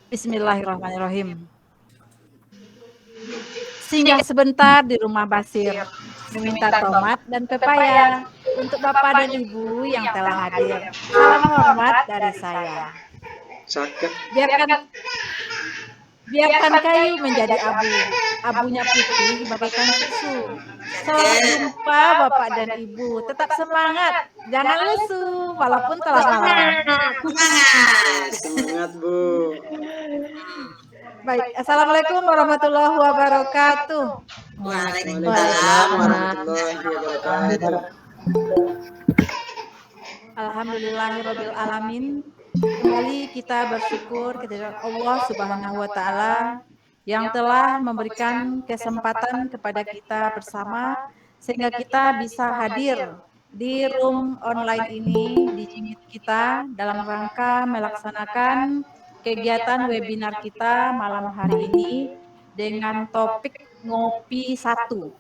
Bismillahirrahmanirrahim. Singgah sebentar di rumah Basir, meminta tomat dan pepaya untuk Bapak dan Ibu yang telah hadir. Salam hormat dari saya. Cakep. Biarkan biarkan kayu menjadi abu, abunya putih bagaikan susu. Selamat jumpa Bapak dan Ibu. Tetap semangat, jangan lesu walaupun telah malam. Semangat Bu. Baik, Assalamualaikum warahmatullahi wabarakatuh. Waalaikumsalam warahmatullahi wabarakatuh. Alhamdulillahirabbil alamin. Kembali kita bersyukur kepada Allah Subhanahu wa taala yang telah memberikan kesempatan kepada kita bersama sehingga kita bisa hadir di room online ini di Jimit kita dalam rangka melaksanakan kegiatan webinar kita malam hari ini dengan topik ngopi satu.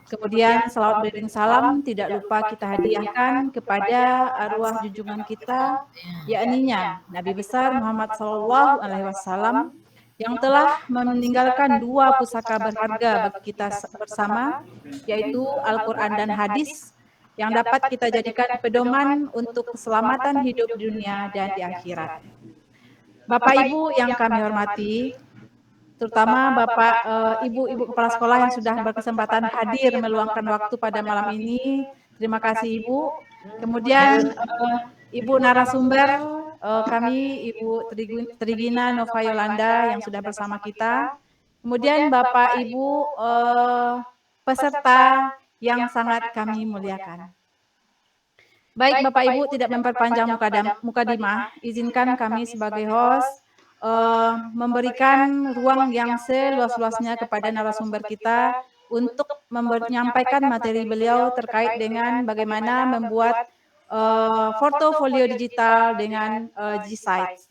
Kemudian selawat beriring salam tidak lupa kita hadiahkan kepada arwah junjungan kita, yakninya Nabi besar Muhammad Shallallahu Alaihi Wasallam yang telah meninggalkan dua pusaka berharga bagi kita bersama, yaitu Al-Quran dan hadis, yang dapat kita jadikan pedoman untuk keselamatan hidup dunia dan di akhirat. Bapak Ibu yang kami hormati, terutama Bapak, Ibu kepala sekolah yang sudah berkesempatan hadir meluangkan waktu pada malam ini. Terima kasih Ibu. Kemudian Ibu narasumber kami Ibu Trigina Nova Yolanda yang sudah bersama kita. Kemudian Bapak Ibu peserta yang sangat kami muliakan. Baik Bapak Ibu tidak memperpanjang mukadimah, izinkan kami sebagai host memberikan ruang yang seluas-luasnya kepada narasumber kita untuk menyampaikan materi beliau terkait dengan bagaimana membuat portofolio digital dengan G-Sites.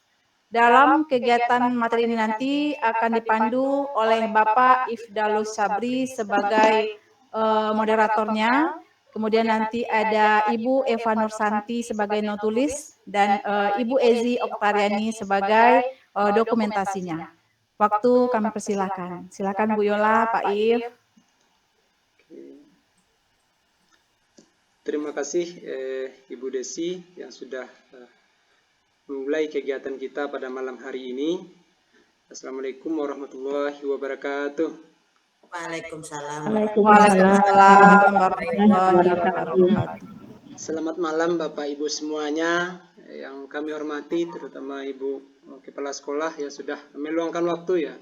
Dalam kegiatan materi ini nanti akan dipandu oleh Bapak Ifdalus Sabri sebagai moderatornya. Kemudian nanti ada Ibu Eva Nursanti sebagai notulis dan Ibu Ezi Oktariani sebagai dokumentasinya. Waktu kami persilahkan. Silakan Bu Yola, Pak If. Terima kasih Ibu Desi yang sudah memulai kegiatan kita pada malam hari ini. Assalamualaikum warahmatullahi wabarakatuh. Waalaikumsalam. Waalaikumsalam warahmatullahi wabarakatuh. Selamat malam Bapak Ibu semuanya yang kami hormati, terutama Ibu Kepala Sekolah yang sudah meluangkan waktu ya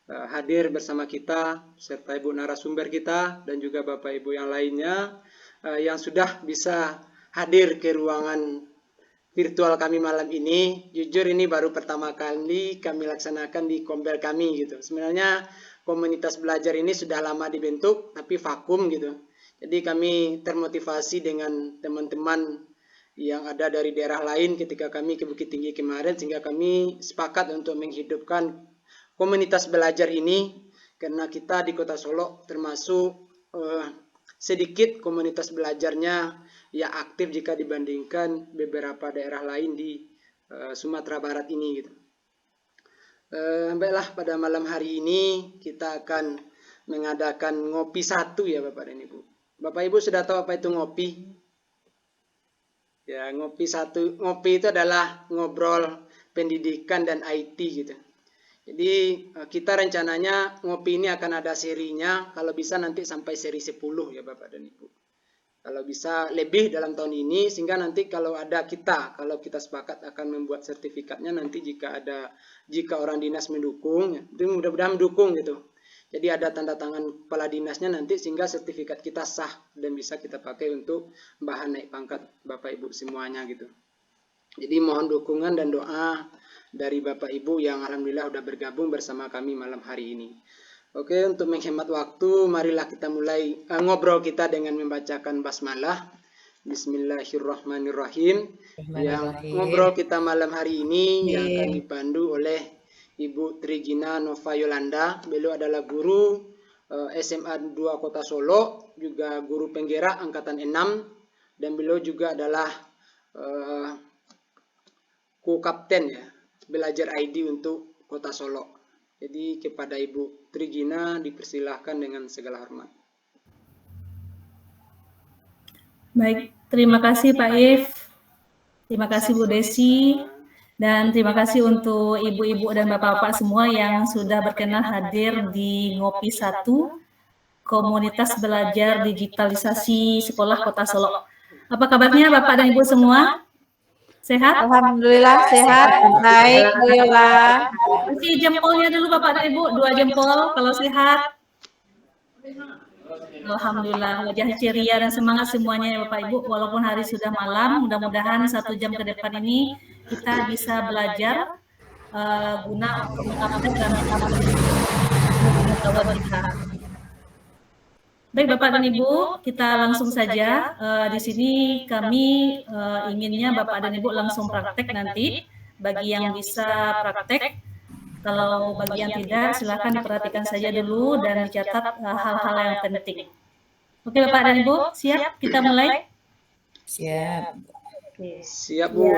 hadir bersama kita, serta Ibu narasumber kita dan juga Bapak Ibu yang lainnya yang sudah bisa hadir ke ruangan virtual kami malam ini. Jujur ini baru pertama kali kami laksanakan di Kombel kami gitu. Sebenarnya komunitas belajar ini sudah lama dibentuk tapi vakum gitu. Jadi kami termotivasi dengan teman-teman yang ada dari daerah lain ketika kami ke Bukit Tinggi kemarin, sehingga kami sepakat untuk menghidupkan komunitas belajar ini, karena kita di Kota Solo termasuk sedikit komunitas belajarnya yang aktif jika dibandingkan beberapa daerah lain di Sumatera Barat ini gitu. Baiklah, pada malam hari ini kita akan mengadakan ngopi satu ya Bapak dan Ibu. Bapak Ibu sudah tahu apa itu ngopi? Ya, ngopi satu. Ngopi itu adalah ngobrol pendidikan dan IT gitu. Jadi kita rencananya ngopi ini akan ada serinya, kalau bisa nanti sampai seri 10 ya Bapak dan Ibu. Kalau bisa lebih dalam tahun ini, sehingga nanti kalau kita sepakat akan membuat sertifikatnya nanti jika orang dinas mendukung, itu mudah-mudahan mendukung gitu. Jadi ada tanda tangan kepala dinasnya nanti sehingga sertifikat kita sah dan bisa kita pakai untuk bahan naik pangkat Bapak Ibu semuanya gitu. Jadi mohon dukungan dan doa dari Bapak Ibu yang alhamdulillah sudah bergabung bersama kami malam hari ini. Oke, untuk menghemat waktu, marilah kita mulai ngobrol kita dengan membacakan basmalah. Bismillahirrahmanirrahim. Yang ngobrol kita malam hari ini yang akan dipandu oleh Ibu Trigina Nova Yolanda. Beliau adalah guru SMA 2 Kota Solo, juga guru penggerak angkatan 6, dan beliau juga adalah co-kapten ya, belajar ID untuk Kota Solo. Jadi kepada Ibu Trigina dipersilahkan dengan segala hormat. Baik, terima kasih Pak If, terima kasih Bu Desi, dan terima kasih untuk ibu-ibu dan bapak-bapak semua yang sudah berkenan hadir di Ngopi 1, Komunitas Belajar Digitalisasi Sekolah Kota Solo. Apa kabarnya Bapak dan Ibu semua? Sehat? Alhamdulillah sehat, baik Bu Yola. Kasih jempolnya dulu Bapak dan Ibu, 2 jempol kalau sehat. Alhamdulillah, wajah ceria dan semangat semuanya ya Bapak Ibu. Walaupun hari sudah malam, mudah-mudahan 1 jam ke depan ini kita bisa belajar guna untuk mengupdate dan pengetahuan kita. Baik Bapak dan Ibu, kita langsung saja. Di sini kami inginnya Bapak dan Ibu langsung praktek nanti. Bagi yang bisa praktek, kalau bagi yang tidak, silakan diperhatikan saja dulu dan dicatat hal-hal yang penting. Oke Bapak dan Ibu, siap? Kita mulai? Siap. Oke. Siap, Bu.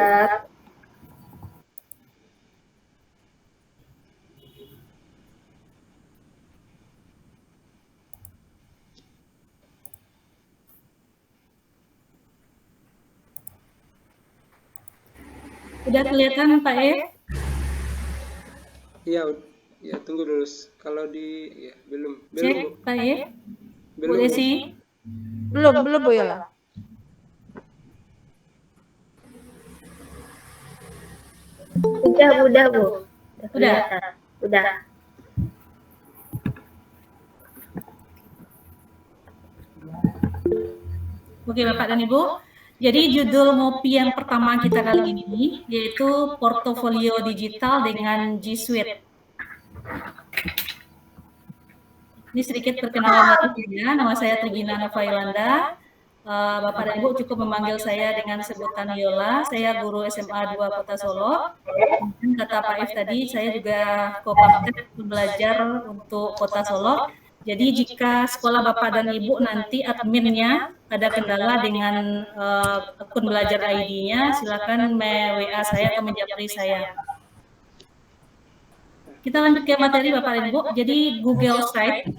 Udah kelihatan Pak E? Iya, ya tunggu dulu. Kalau ya belum Bu. Cek Pak E? Bu Belum. Desi? Belum Bu Yola. Udah Bu. Udah. Udah. Oke Bapak dan Ibu, jadi judul ngopi yang pertama kita kali ini yaitu portofolio digital dengan G Suite. Ini sedikit perkenalan dari saya, nama saya Trigina Nova Yolanda. Bapak dan Ibu cukup memanggil saya dengan sebutan Yola. Saya guru SMA 2 Kota Solo. Dan kata Pak If tadi, saya juga co-pamret belajar untuk Kota Solo. Jadi jika sekolah Bapak dan Ibu nanti adminnya ada kendala dengan akun belajar ID-nya, silakan WA saya atau menjapri saya. Kita lanjut ke materi Bapak dan Ibu. Jadi Google Site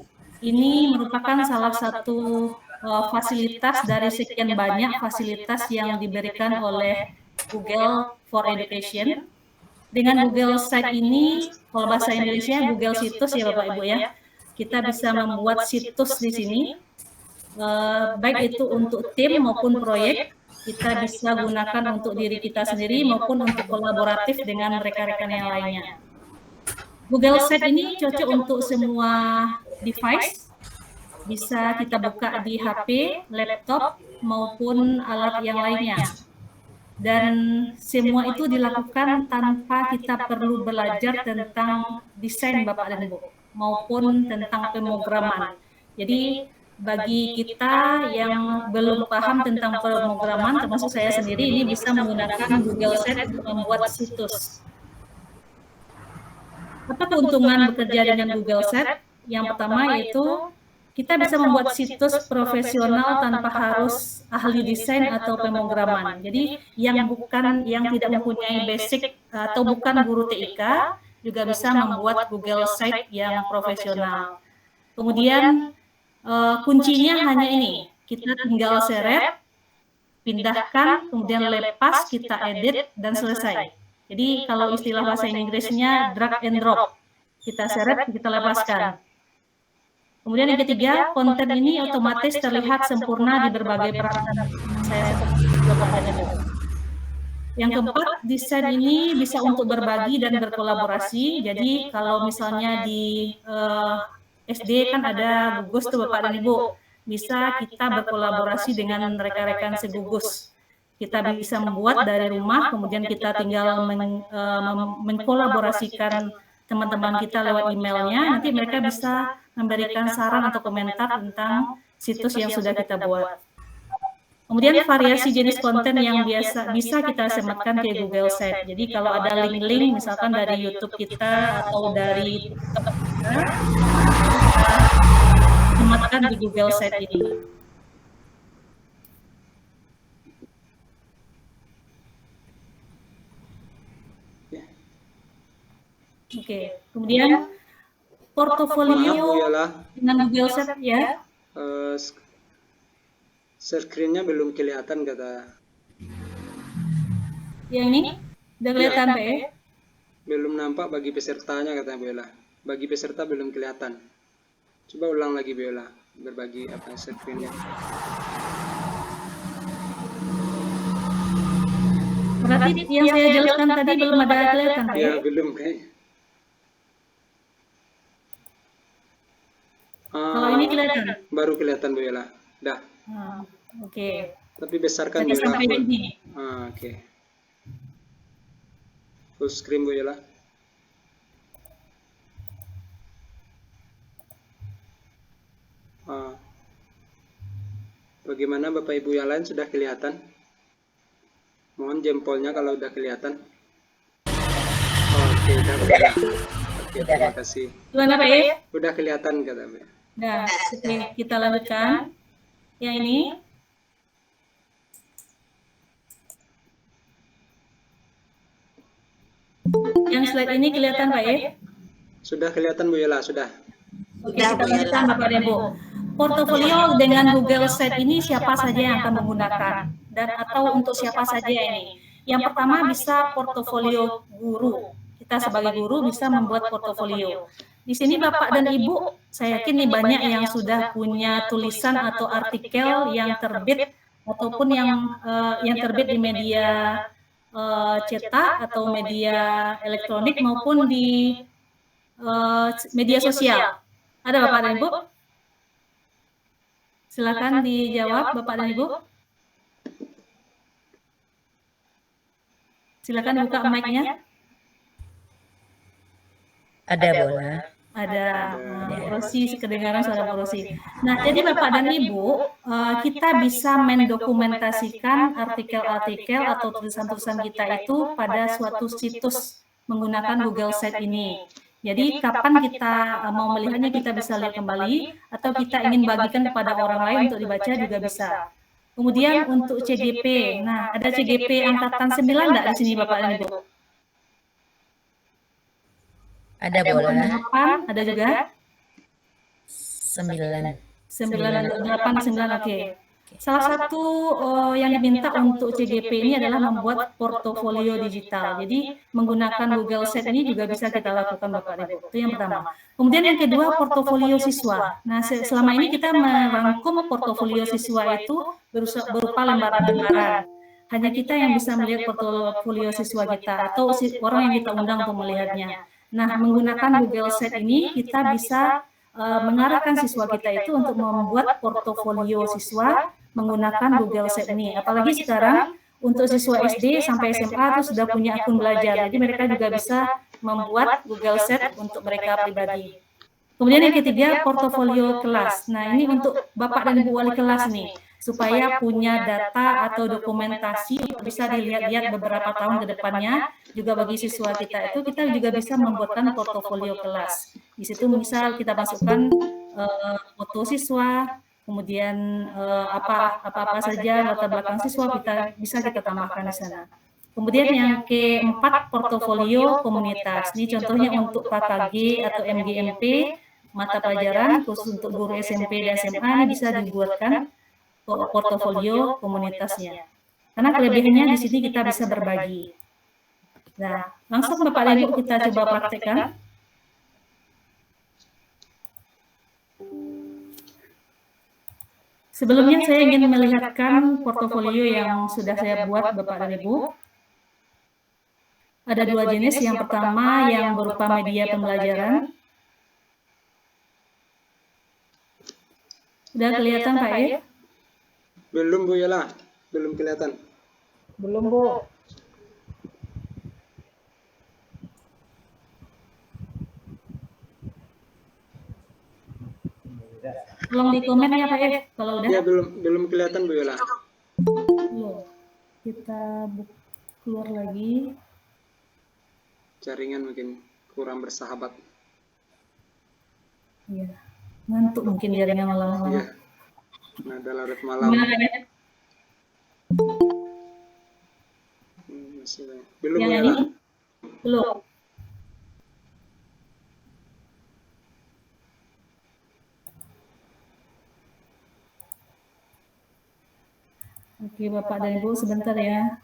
ini merupakan salah satu fasilitas dari sekian banyak fasilitas yang diberikan oleh Google for Education. Dengan Google Site ini, kalau bahasa Indonesia Google Situs ya Bapak Ibu ya, kita bisa membuat situs di sini, baik itu untuk tim maupun proyek, kita bisa gunakan untuk diri kita sendiri maupun untuk kolaboratif dengan rekan-rekan yang lainnya. Google Site ini cocok untuk semua device, bisa kita buka di HP, laptop, maupun alat yang lainnya. Dan semua itu dilakukan tanpa kita perlu belajar tentang desain Bapak dan Ibu, maupun tentang pemrograman. Jadi bagi kita yang belum paham tentang pemrograman, termasuk saya sendiri, ini bisa menggunakan Google Site untuk membuat situs. Apa keuntungan bekerja dengan Google Site? Yang pertama yaitu kita bisa membuat situs profesional tanpa harus ahli desain atau pemrograman. Jadi yang tidak mempunyai basic atau bukan guru TIK juga bisa membuat Google Site yang profesional. Kemudian kuncinya hanya ini, kita tinggal seret, pindahkan, kemudian lepas, kita edit dan selesai. Jadi kalau istilah bahasa Inggrisnya drag and drop, kita seret, kita lepaskan. Kemudian yang ketiga, konten ini otomatis terlihat sempurna di berbagai perangkat. Yang keempat, desain ini bisa untuk berbagi dan berkolaborasi. Jadi kalau misalnya di SD kan ada gugus tuh Bapak dan Ibu, bisa kita berkolaborasi dengan rekan-rekan segugus. Kita bisa membuat dari rumah, kemudian kita tinggal mengkolaborasikan teman-teman kita lewat emailnya, nanti mereka bisa memberikan saran atau komentar tentang situs yang sudah kita buat. Kemudian variasi jenis konten yang bisa kita sematkan ke Google Site. Jadi kalau ada link-link misalkan dari YouTube kita atau dari TikTok kita, sematkan di Google Site ini. Oke. Kemudian portofolio Maaf Bu Yola, dengan Google Sheet ya. screen-nya belum kelihatan kata. Yang ini udah kelihatan Pak ya? Belum nampak bagi pesertanya kata Bu Yola. Bagi peserta belum kelihatan. Coba ulang lagi Bu Yola, berbagi apa screen-nya. Berarti yang saya jelaskan tadi belum ada kelihatan Pak ya? Ya belum kayaknya. Kalau ini kelihatan? Baru kelihatan Bu Yola. Dah. Oke. Tapi besarkan Jadi Bu Yola. sampai ini. Oke. Full screen Bu Yola. Bagaimana Bapak Ibu yang lain sudah kelihatan? Mohon jempolnya kalau udah kelihatan. Oke, udah kelihatan. Oke, terima kasih. Gimana Pak ya? Udah kelihatan kata Bu. Nah, oke, kita lanjutkan. Yang ini. Yang slide ini kelihatan Pak ya? Sudah kelihatan Bu Yola, sudah. Oke, kita lanjutkan Bapak dan Ibu. Portofolio dengan Google Sheet ini siapa saja yang akan menggunakan dan atau untuk siapa saja ini? Yang pertama bisa portofolio guru. Kita sebagai guru bisa membuat portofolio. Di sini Bapak dan Ibu, saya yakin nih banyak yang sudah punya tulisan atau artikel yang terbit ataupun yang terbit di media cetak atau media elektronik maupun di media sosial. Ada Bapak dan Ibu? Silakan dijawab Bapak dan Ibu. Silakan buka mic-nya. Ada bola. Ada Rosi, kedengaran suara Rosi. Nah, jadi Bapak dan Ibu, kita bisa mendokumentasikan artikel-artikel atau tulisan-tulisan kita itu pada suatu situs menggunakan Google Sheet ini. Jadi kapan kita mau melihatnya kita bisa lihat kembali atau kita ingin bagikan kepada orang lain untuk dibaca juga bisa. Kemudian untuk CGP, nah ada CGP angkatan 9 enggak di sini Bapak dan Ibu? Ada bola. 8 ada juga? 9. 9, oke. Salah satu yang diminta untuk CGP ini adalah membuat portofolio digital. Jadi menggunakan Google Sheet ini juga bisa kita lakukan Bapak dan Ibu. Itu yang pertama. Kemudian yang kedua portofolio siswa. Nah selama ini kita merangkum portofolio siswa itu berupa lembaran-lembaran. Hanya kita yang bisa melihat portofolio siswa kita atau orang yang kita undang untuk melihatnya. Nah menggunakan Google Sheet ini kita bisa mengarahkan siswa kita itu untuk membuat portofolio siswa menggunakan Google Sheet ini. Apalagi sekarang untuk siswa SD sampai SMA itu sudah punya akun belajar, jadi mereka juga bisa membuat Google Sheet untuk mereka pribadi. Kemudian yang ketiga portofolio kelas. Nah ini untuk Bapak dan Ibu wali kelas nih, supaya punya data atau dokumentasi bisa dilihat-lihat beberapa tahun ke depannya. Juga bagi siswa kita itu kita juga bisa membuatkan portofolio kelas. Di situ misal kita masukkan foto siswa, kemudian apa saja latar belakang siswa bisa kita tambahkan di sana. Kemudian yang keempat portofolio komunitas. Ini contohnya untuk KKG atau MGMP mata pelajaran khusus untuk guru SMP dan SMA ini bisa dibuatkan portofolio komunitasnya. Karena kelebihannya di sini kita bisa berbagi. Nah, langsung Bapak dan Ibu kita coba praktekkan. Sebelumnya saya ingin melihatkan portofolio yang sudah saya buat Bapak dan Ibu. Ada dua jenis, yang pertama yang berupa media pembelajaran. Sudah kelihatan Pak ya? Belum Bu Yola, belum kelihatan. Belum Bu. Tolong di komen ya Pak ya, kalau udah. Ya belum kelihatan Bu Yola. Belum. Kita keluar lagi. Jaringan mungkin kurang bersahabat. Iya. Ngantuk mungkin jaringan malam-malam. Iya. Nada larut malam. Masih belum yang Bu ini? Yola. Belum. Oke, Bapak dan Ibu, sebentar ya.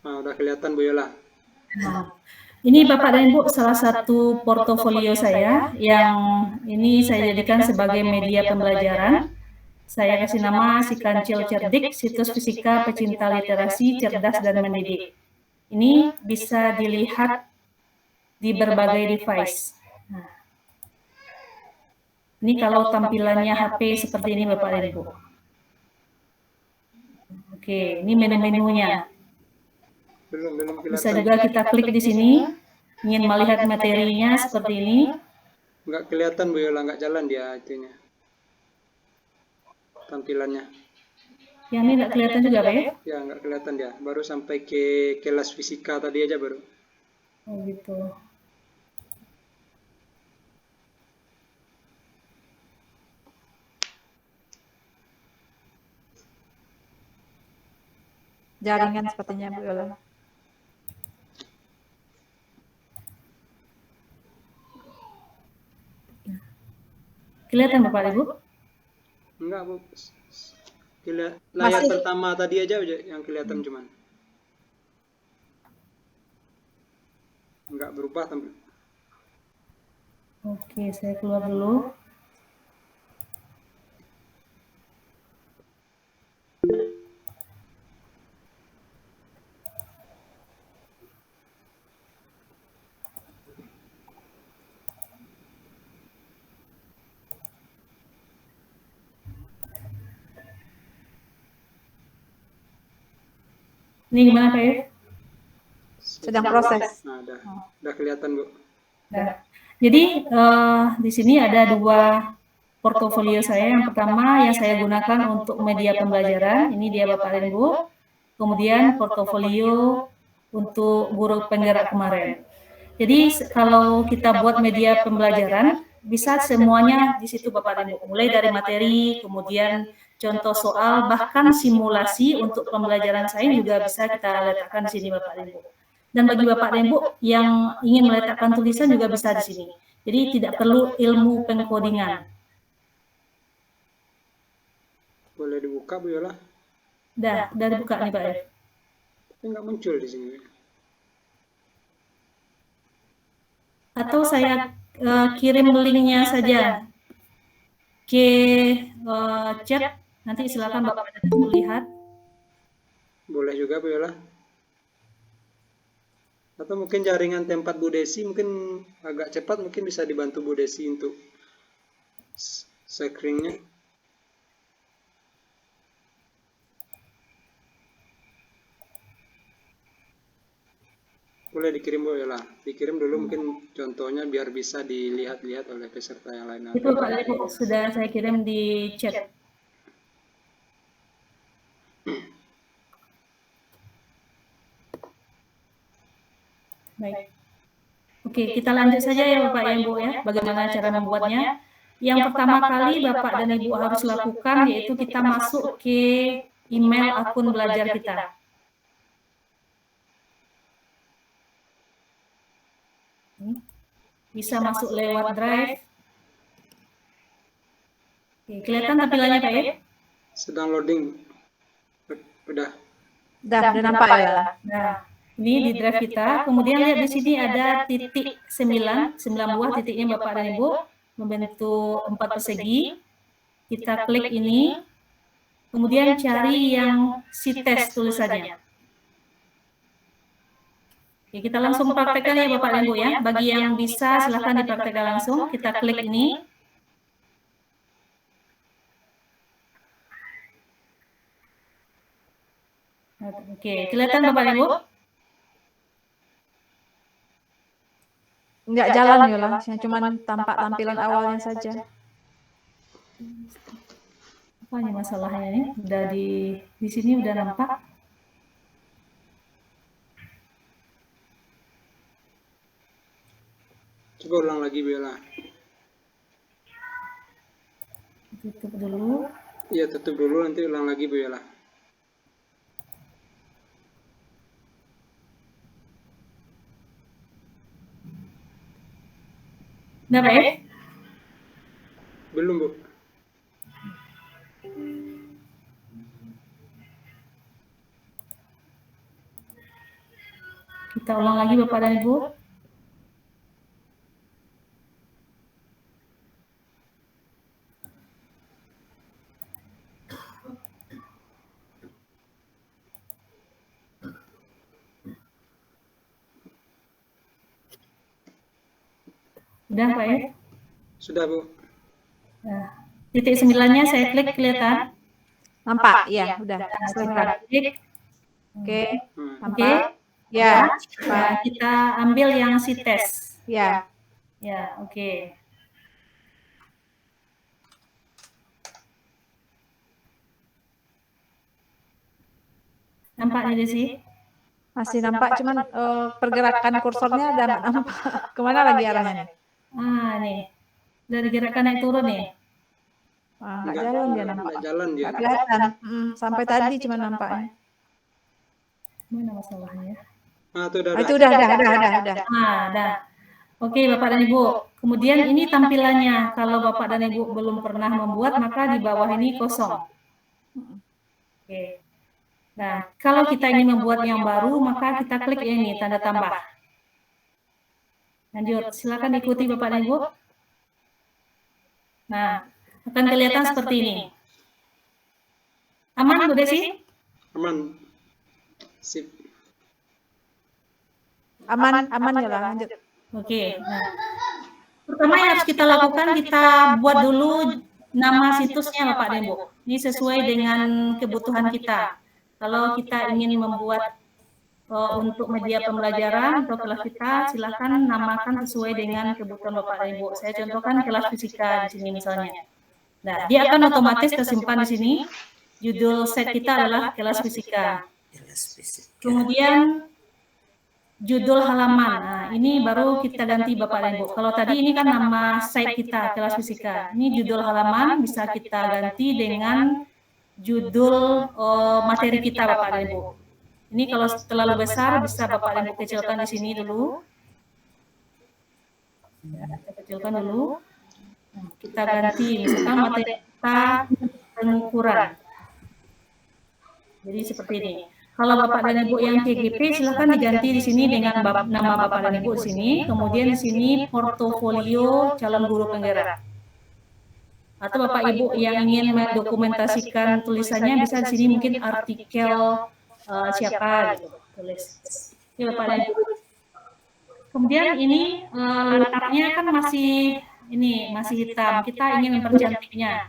Nah, udah kelihatan Bu Yola. Nah, ini Bapak dan Ibu salah satu portofolio saya yang ini saya jadikan sebagai media pembelajaran. Saya kasih nama Si Kancil Cerdik, situs fisika pecinta literasi, cerdas dan mendidik. Ini bisa dilihat di berbagai device. Nah, ini kalau tampilannya HP seperti ini Bapak dan Ibu. Oke, ini menu-menunya. Belum Bisa kelihatan. juga kita klik di sini, ingin melihat materinya seperti ini. Nggak kelihatan Bu Yola, nggak jalan dia itunya. Tampilannya. Yang ini tidak kelihatan juga Pak ya? Ya, nggak kelihatan dia. Baru sampai ke kelas fisika tadi aja baru. Oh gitu. Jaringan sepertinya Bu Yola. Kelihatan Bapak Ibu? Enggak Bu. Layar Masih. pertama tadi aja yang kelihatan cuman. Enggak berubah tampil. Oke, saya keluar dulu. Ini gimana Pak ya? Sedang proses. Nah, udah kelihatan Bu. Nah, jadi di sini ada dua portofolio saya. Yang pertama yang saya gunakan untuk media pembelajaran, ini dia Bapak dan Ibu. Kemudian portofolio untuk guru penggerak kemarin. Jadi kalau kita buat media pembelajaran, bisa semuanya di situ Bapak dan Ibu. Mulai dari materi, kemudian contoh soal, bahkan simulasi untuk pembelajaran saya juga bisa kita letakkan di sini Bapak dan Ibu. Dan bagi Bapak dan Ibu yang ingin meletakkan tulisan juga bisa di sini. Jadi tidak perlu ilmu pengkodingan. Boleh dibuka Bu Yola? Udah dibuka nih Pak ya. Tapi nggak muncul di sini. Atau saya kirim linknya saja ke chat, nanti silakan Bapak dan Ibu lihat. Boleh juga Bu Yola. Atau mungkin jaringan tempat Bu Desi mungkin agak cepat, mungkin bisa dibantu Bu Desi untuk sharingnya. Boleh dikirim Bu Yola. Dikirim dulu mungkin contohnya biar bisa dilihat-lihat oleh peserta yang lain. Itu Pak Ibu sudah saya kirim di chat. Baik. Oke, kita lanjut saja ya Bapak dan Ibu ya, bagaimana cara membuatnya. Yang pertama kali Bapak dan Ibu harus lakukan yaitu kita masuk ke email akun belajar kita. Bisa masuk lewat Drive. Oke, kelihatan tampilannya Pak ya? Sedang loading. Udah. Udah nampak ya. Nah, ini di Drive kita. Kemudian lihat di sini ada titik 9 buah titiknya Bapak dan Ibu membentuk 4 persegi. Kita klik ini. Kemudian cari yang si tes tulisannya. Oke, kita langsung praktekkan ya Bapak dan Ibu ya. Bagi yang bisa silahkan dipraktekkan langsung. Kita klik ini. Oke, kelihatan Bapak dan Ibu? Enggak jalan Yola, cuma tampak tampilan awalnya saja. Apa ini masalahnya ini? Udah di sini udah nampak. Coba ulang lagi Bu Yola. Tutup dulu. Iya, tutup dulu, nanti ulang lagi Bu Yola. Udah Pak ya? Belum, Bu. Kita ulang lagi Bapak dan Ibu. Udah Pak ya? Sudah, Bu. Nah, titik 9-nya saya klik kelihatan. Nampak? Iya, udah. Silahkan klik. Oke, Hmm. nampak? Ya, Nah, kita ambil yang si tes. ya. Ya, oke. Nampak nih Desi? Masih nampak, cuman pergerakan kursornya udah nggak nampak. Kemana lagi arahnya nih? Ah, nih. Dari gerakan naik turun nih. Nggak jalan dia nampak. Nggak jalan dia. Nggak kelihatan. Sampai tadi cuma nampaknya. Mana masalahnya? Ah, itu udah. Itu udah. Ah, dah. Oke, Bapak dan Ibu. Kemudian ini tampilannya. Kalau Bapak dan Ibu belum pernah membuat, maka di bawah ini kosong. Oke. Nah, kalau kita ingin membuat yang baru, maka kita klik ini, tanda tambah. Lanjut, silakan ikuti Bapak dan Ibu. Nah, akan kelihatan seperti ini. Aman, Bu Desi? Aman. Sip. Aman ya lah, lanjut. Oke. Nah, pertama yang harus kita lakukan, kita buat dulu nama situsnya Bapak dan Ibu. Ini sesuai dengan kebutuhan kita. Kalau kita ingin membuat untuk media pembelajaran atau kelas kita, silakan namakan sesuai dengan kebutuhan Bapak dan Ibu. Saya contohkan kelas fisika di sini misalnya. Nah, dia akan otomatis tersimpan di sini. Judul set kita adalah kelas fisika. Kemudian judul halaman. Nah, ini baru kita ganti Bapak dan Ibu. Kalau tadi ini kan nama site kita, kelas fisika. Ini judul halaman bisa kita ganti dengan judul materi kita Bapak dan Ibu. Ini kalau terlalu besar bisa Bapak dan Ibu kecilkan di sini dulu. Ya, kita kecilkan dulu. Nah, kita ganti misalkan materi kita pengukuran. Jadi seperti ini. Kalau Bapak dan Ibu yang KGP silahkan diganti di sini dengan nama Bapak dan Ibu di sini. Kemudian di sini portofolio calon guru penggerak. Atau Bapak Ibu yang ingin mendokumentasikan tulisannya bisa di sini mungkin artikel siapa gitu tulis. Oke Bapak dan Ibu. Kemudian ini lantarnya kan masih hitam. Kita ingin mempercantiknya.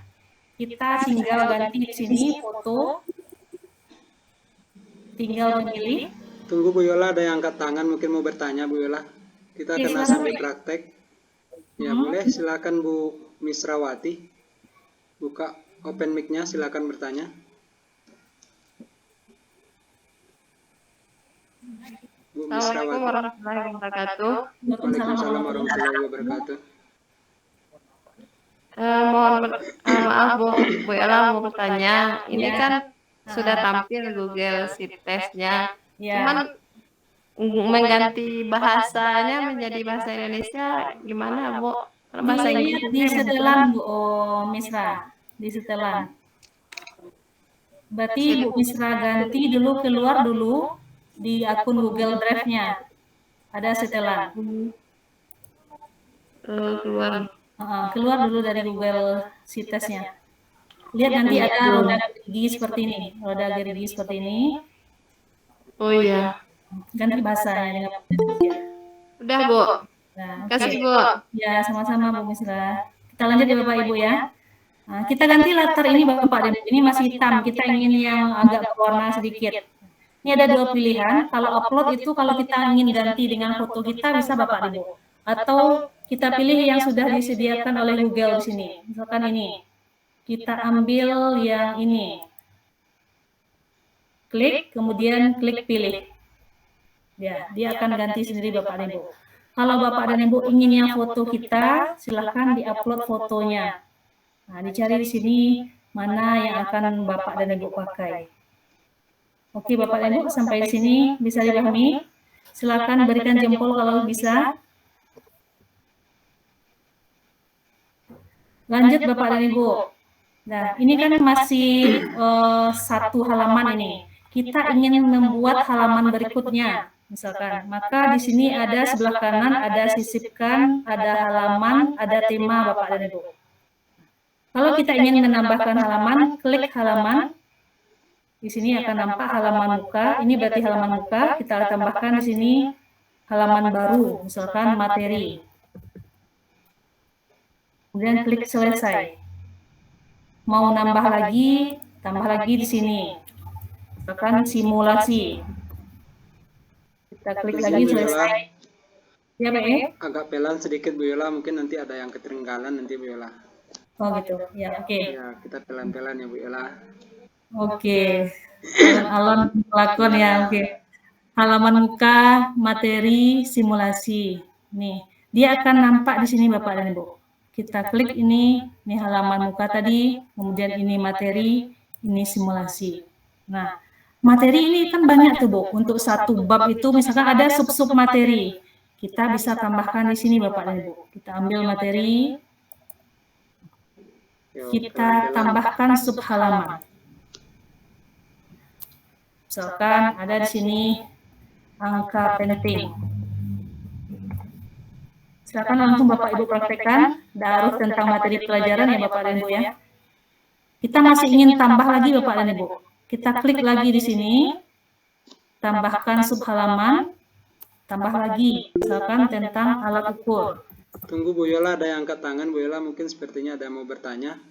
Kita tinggal ganti di sini foto. Tinggal memilih. Tunggu Bu Yola, ada yang angkat tangan mungkin mau bertanya Bu Yola. Kita kena sambil praktek. Ya boleh, silakan Bu Misrawati. Buka open mic-nya, silakan bertanya. Bu Misrawati. Assalamualaikum warahmatullahi wabarakatuh. Waalaikumsalam warahmatullahi wabarakatuh. Maaf Bu Ella mau bertanya. Ini kan sudah tampil Google Sheet Test-nya. Cuman mengganti bahasanya menjadi bahasa Indonesia gimana Bu? Karena bahasa Inggris Di setelan Bu Misra, di setelan. Berarti Bu Misra ganti dulu, keluar dulu di akun Google Drive-nya. Ada setelan. Keluar dulu dari Google Sheet Test-nya. Lihat nanti ada roda gerigi seperti ini. Roda gerigi seperti ini. Oh iya. Ganti bahasanya. Udah Bu. Nah, Kasih Bu. Ya, sama-sama Bu Misra. Kita lanjut ya Bapak Ibu ya. Nah, kita ganti latar ini Bapak dan Ibu. Ini masih hitam. Kita ingin yang agak berwarna sedikit. Ini ada dua pilihan. Kalau upload itu kalau kita ingin ganti dengan foto kita bisa Bapak dan Ibu. Atau kita pilih yang sudah disediakan oleh Google di sini. Misalkan ini. Kita ambil yang ini. Klik, kemudian klik pilih. Ya, dia akan ganti sendiri Bapak dan Ibu. Kalau Bapak dan Ibu ingin yang foto kita, silahkan diupload fotonya. Nah, dicari di sini mana yang akan Bapak dan Ibu pakai. Oke, Bapak dan Ibu, sampai di sini bisa dipahami. Silahkan berikan jempol kalau bisa. Lanjut Bapak dan Ibu. Nah, ini kan masih satu halaman ini. Kita ingin membuat halaman berikutnya, misalkan. Maka di sini ada sebelah kanan, ada sisipkan, ada halaman, ada tema Bapak dan Ibu. Kalau kita ingin menambahkan halaman, klik halaman. Di sini akan nampak halaman muka. Ini berarti halaman muka. Kita tambahkan di sini halaman baru, misalkan materi. Kemudian klik selesai. Mau nambah lagi, tambah lagi di sini. Misalkan simulasi. Kita klik lagi selesai. Ya, Pak ya? Agak pelan sedikit Bu Yola, mungkin nanti ada yang ketinggalan nanti Bu Yola. Oh gitu. Ya, oke. Ya, kita pelan-pelan ya Bu Yola. Oke. Alon lakon ya, oke. Halaman muka, materi, simulasi. Nih, dia akan nampak di sini Bapak dan Ibu. Kita klik ini halaman muka tadi, kemudian ini materi, ini simulasi. Nah, materi ini kan banyak tuh Bu. Untuk satu bab itu misalkan ada sub-sub materi. Kita bisa tambahkan di sini Bapak dan Ibu. Kita ambil materi, kita tambahkan sub halaman. Misalkan ada di sini angka penting. Silakan langsung Bapak Ibu praktekkan daruh tentang materi pelajaran ya Bapak dan Ibu ya. Kita masih ingin tambah lagi Bapak dan Ibu. Kita klik lagi di sini, tambahkan sub halaman, tambah lagi, misalkan tentang alat ukur. Tunggu Bu Yola, ada yang angkat tangan Bu Yola, mungkin sepertinya ada yang mau bertanya.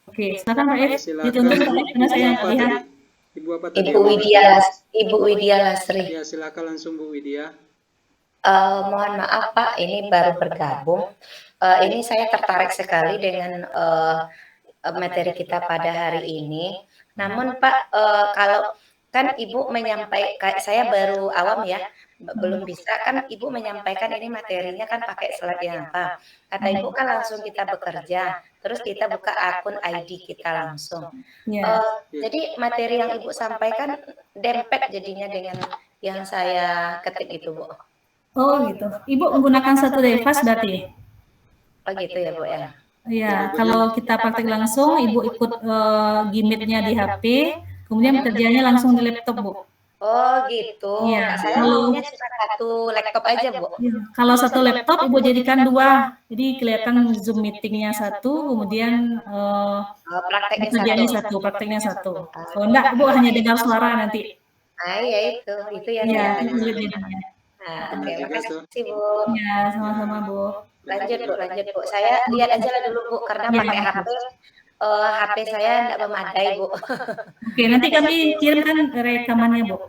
Oke, silakan Pak F. Dituntut karena saya lihat. Ibu apa tadi? Ibu Widya Lasri. Ya, silakan langsung Bu Widya. Mohon maaf Pak, ini baru bergabung. Ini saya tertarik sekali dengan materi kita pada hari ini. Namun Pak, kalau kan Ibu menyampaikan, saya baru awam ya, belum bisa kan Ibu menyampaikan ini materinya kan pakai slide yang apa. Kata Ibu kan langsung kita bekerja, terus kita buka akun ID kita langsung. Jadi materi yang Ibu sampaikan dempet jadinya dengan yang saya ketik itu Bu. Oh gitu. Ibu menggunakan satu device berarti? Oh gitu ya Bu ya. Iya, kalau kita praktik langsung, Ibu ikut gimmicknya di HP, kemudian kerjanya langsung di laptop Bu. Oh gitu. Iya. Saya maunya cuma satu laptop aja Bu. Ya, kalau satu laptop Ibu jadikan dua, jadi kelihatan Zoom meetingnya satu, kemudian kerjanya satu, prakteknya satu. Kalau enggak Ibu hanya dengar suara nanti. Ah ya itu ya. Iya, itu jadinya. Nah, oke, makasih Bu. Ya, sama-sama Bu. Lanjut Bu. Saya lihat aja lah dulu Bu, karena pakai HP. HP saya tidak memadai Bu. Oke, nanti kami kirimkan rekamannya Bu.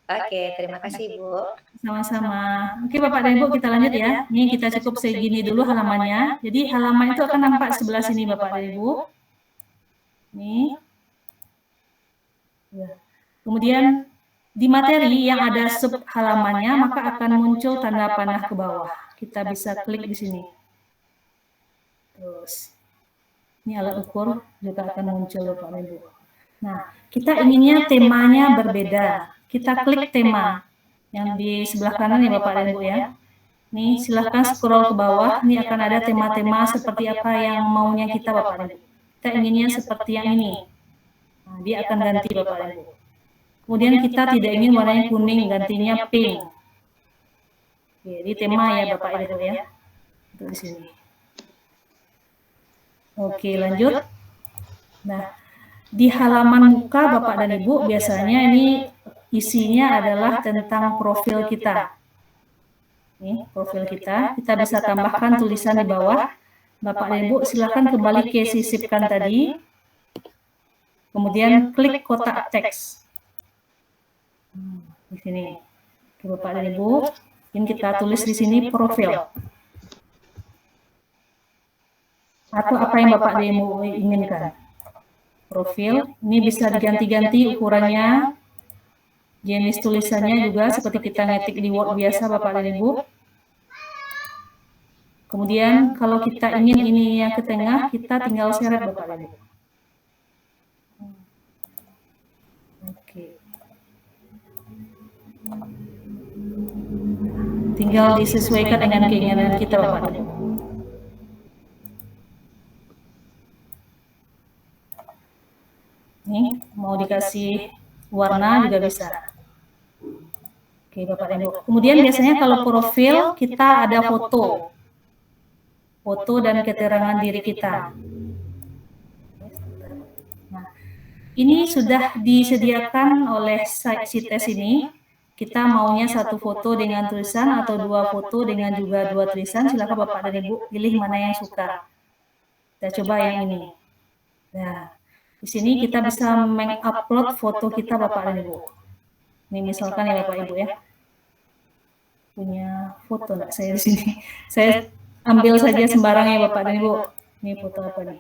Oke, terima kasih Bu. Sama-sama. Oke Bapak dan Ibu, kita lanjut ya. Ini kita cukup segini dulu halamannya. Jadi halaman itu akan nampak sebelah sini Bapak dan Ibu. Nih. Ya. Kemudian di materi yang ada sub halamannya, maka akan muncul tanda panah ke bawah. Kita bisa klik di sini. Terus, ini alat ukur juga akan muncul Bapak dan Ibu. Nah, kita inginnya temanya berbeda. Kita klik tema yang di sebelah kanan ya Bapak dan Ibu ya. Nih, silahkan scroll ke bawah. Ini akan ada tema-tema seperti apa yang maunya kita Bapak dan Ibu. Kita inginnya seperti yang ini. Nah, dia akan ganti Bapak dan Ibu. Kemudian kita tidak ingin warnanya kuning, gantinya pink. Jadi tema ya Bapak dan Ibu ya. Itu di sini. Oke, lanjut. Nah, di halaman muka Bapak dan Ibu biasanya ini isinya adalah tentang profil kita. Nih, profil kita. Kita bisa tambahkan tulisan di bawah. Bapak dan Ibu silakan kembali ke sisipkan tadi. Kemudian klik kotak teks. Di sini. Oke, Bapak dan Ibu, ini kita tulis di sini profil. Atau apa yang Bapak dan Ibu inginkan. Profil, ini bisa diganti-ganti ukurannya, jenis tulisannya juga seperti kita ngetik di Word biasa Bapak dan Ibu. Kemudian kalau kita ingin ini yang ke tengah, kita tinggal seret Bapak dan Ibu. Oke. Tinggal disesuaikan dengan keinginan kita Bapak dan Ibu. Nih, mau dikasih warna juga bisa. Oke, Bapak dan Ibu. Kemudian biasanya kalau profil kita ada foto. Foto dan keterangan diri kita. Nah, ini sudah disediakan oleh si tes ini. Kita maunya satu foto dengan tulisan atau dua foto dengan juga dua tulisan. Silakan Bapak dan Ibu pilih mana yang suka. Kita coba yang ini. Nah, di sini kita bisa mengupload foto kita Bapak dan Ibu. Ini misalkan ya Bapak Ibu ya. Punya foto nggak saya di sini? Saya ambil saja sembarang ya Bapak dan Ibu. Ini foto apa nih?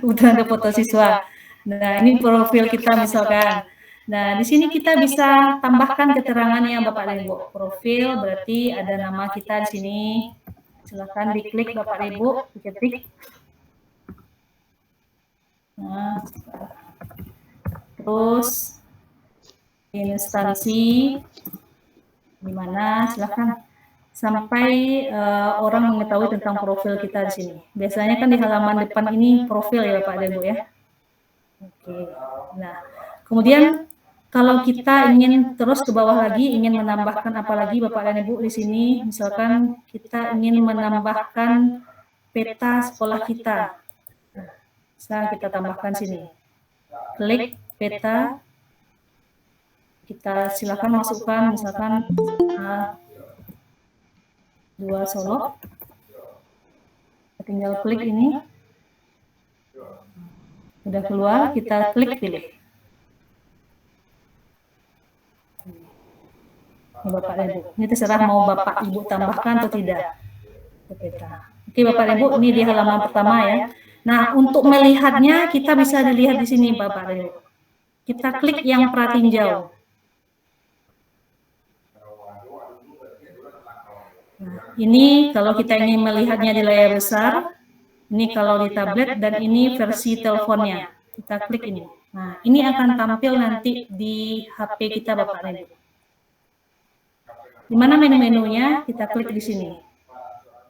Kebetulan ada foto siswa. Nah, ini profil kita misalkan. Nah, di sini kita bisa tambahkan keterangannya Bapak dan Ibu. Profil berarti ada nama kita di sini. Silakan diklik Bapak dan Ibu, diketik. Nah, terus instansi di mana silakan sampai orang mengetahui tentang profil kita di sini. Biasanya kan di halaman depan ini profil ya Bapak dan Ibu ya. Oke. Nah, kemudian kalau kita ingin terus ke bawah lagi, ingin menambahkan apa lagi Bapak dan Ibu di sini, misalkan kita ingin menambahkan peta sekolah kita. Bisa kita tambahkan sini. Klik peta, kita silakan masukkan misalkan 2 Solo. Tinggal klik ini. Udah keluar, kita klik pilih. Ini Bapak dan Ibu. Ini terserah mau Bapak Ibu tambahkan atau tidak. Peta. Oke Bapak dan Ibu, ini di halaman pertama ya. Nah, untuk melihatnya kita bisa dilihat di sini Bapak dan Ibu. Kita klik yang pratinjau. Nah, ini kalau kita ingin melihatnya di layar besar, ini kalau di tablet dan ini versi teleponnya. Kita klik ini. Nah, ini akan tampil nanti di HP kita Bapak dan Ibu. Di mana menu-menunya? Kita klik di sini.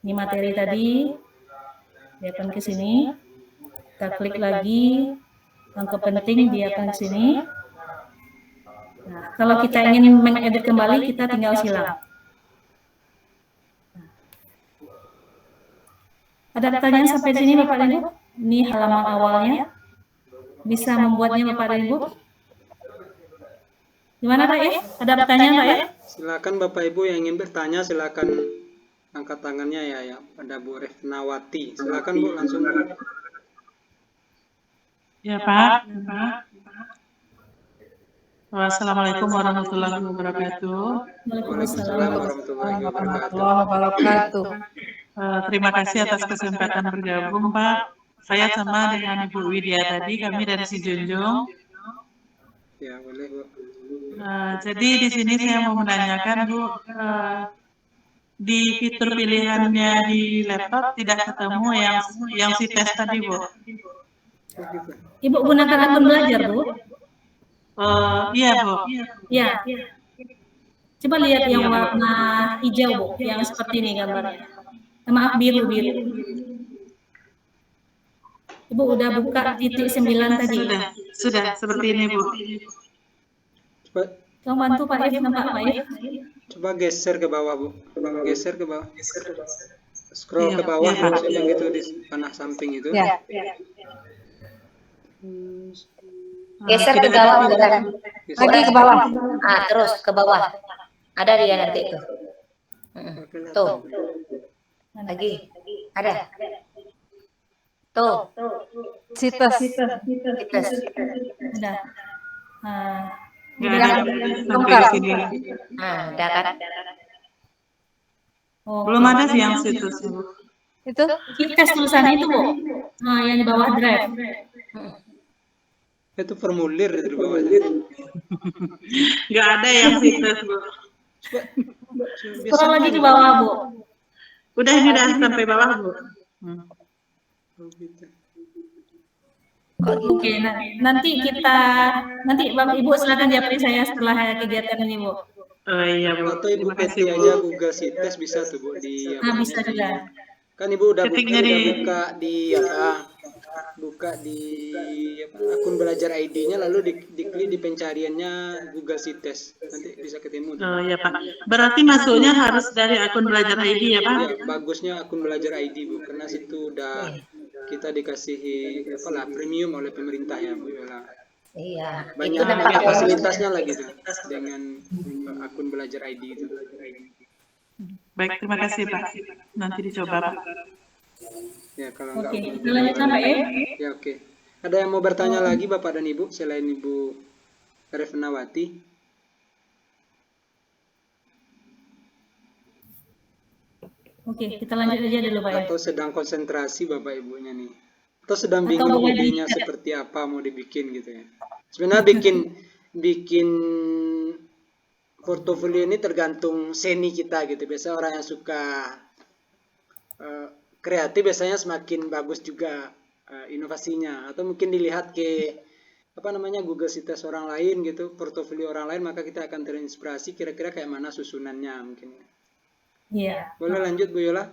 Ini materi tadi. Dia akan ke sini. Kita klik lagi, angka penting dia akan ke sini. Nah, kalau kita ingin mengedit kembali, kita tinggal silang. Ada pertanyaan sampai di sini Bapak dan Ibu? Ini halaman awalnya. Bisa membuatnya Bapak dan Ibu? Gimana Pak ya? Ada pertanyaan Pak ya? Silakan Bapak Ibu yang ingin bertanya, silakan angkat tangannya ya. Ada Bu Refnawati. Silakan Bu, langsung. Ya Pak. Wassalamualaikum warahmatullahi wabarakatuh. Waalaikumsalam warahmatullahi wabarakatuh. Terima kasih atas kesempatan bergabung Pak. Saya sama dengan Ibu Widya tadi, kami dari Sijunjung. Ya boleh Bu. Jadi di sini saya mau menanyakan Bu, di fitur pilihannya di laptop tidak ketemu yang si tes tadi Bu. Ibu gunakan akun belajar Bu? Iya Bu. Iya. Coba lihat yang warna hijau Bu, yang seperti ini gambarnya. Maaf biru. Ibu udah buka titik 9 tadi. Sudah seperti ini Bu. Tolong bantu Pak If, nampak Pak If? Coba geser ke bawah Bu. Geser ke bawah. Scroll ke bawah yang itu di panah samping itu. Ya. Geser ke bawah bukan? Lagi ke bawah. Terus ke bawah. Ada dia nanti itu. Tuh. Lagi. Ada. Tuh. Situs. Ada. Nggak ada sampai di sini. Ada kan? Belum ada sih yang situs Bu. Itu Tes tulisannya itu Bu. Nah, yang di bawah drive. Itu formulir di bawah. Nggak ada yang situs Bu. Scroll lagi ke bawah Bu. Udah ini udah sampai bawah Bu. Oke, nanti Bapak Ibu silakan japri saya setelah kegiatan ini Bu. Oh iya Bu. Atau Ibu ketik aja Google Sites bisa tuh Bu di Bisa juga. kan Ibu udah Ketiknya buka di buka di akun belajar ID-nya, lalu diklik di pencariannya Google Sites, nanti bisa ketemu. Oh ya Pak, berarti masuknya harus dari akun belajar ID ya Pak? Ya, bagusnya akun belajar ID Bu, karena situ udah kita dikasih premium oleh pemerintah ya Bu Yola. Iya, Banyak itu namanya fasilitasnya lagi tuh dengan akun belajar ID itu. Baik, terima kasih Pak. Nanti dicoba Pak. Ya kalau nggak Oke, kita lanjutkan Mbak E. ya oke. Ada yang mau bertanya lagi Bapak dan Ibu selain Ibu Revenawati? Oke, kita lanjut aja dulu Pak E. Atau sedang konsentrasi Bapak Ibunya nih? Atau sedang Atau bingung boleh idenya seperti apa mau dibikin gitu ya? Sebenarnya bikin portofolio ini tergantung seni kita gitu. Biasanya orang yang suka kreatif biasanya semakin bagus juga inovasinya, atau mungkin dilihat ke Google Sites orang lain gitu, portofolio orang lain, maka kita akan terinspirasi kira-kira kayak mana susunannya mungkin. Iya. Boleh lanjut Bu Yola?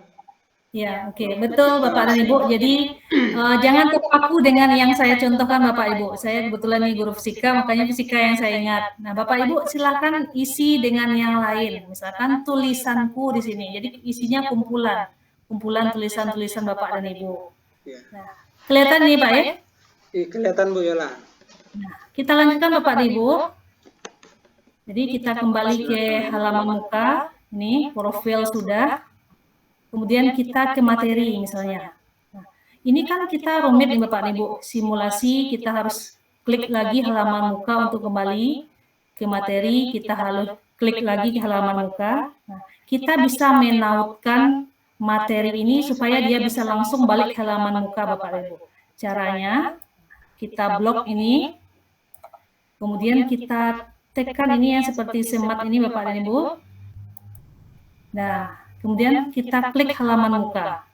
Ya, oke, betul Bapak dan Ibu. Jadi jangan terpaku dengan yang saya contohkan Bapak Ibu. Saya kebetulan nih guru fisika, makanya fisika yang saya ingat. Nah, Bapak Ibu silakan isi dengan yang lain. Misalkan tulisanku di sini. Jadi isinya kumpulan tulisan-tulisan Bapak dan Ibu. Nah, kelihatan nih Pak ya? Kelihatan Bu Yola. Nah, kita lanjutkan Bapak dan Ibu. Jadi kita kembali ke halaman muka. Ini profil sudah. Kemudian kita ke materi misalnya. Nah, ini kan kita rumit nih Bapak dan Ibu. Simulasi kita harus klik lagi halaman muka untuk kembali ke materi. Kita harus klik lagi ke halaman muka. Nah, kita bisa menautkan materi ini supaya dia bisa langsung balik ke halaman muka Bapak dan Ibu. Caranya kita blok ini. Kemudian kita tekan ini yang seperti semat ini Bapak dan Ibu. Nah, kemudian kita klik halaman muka.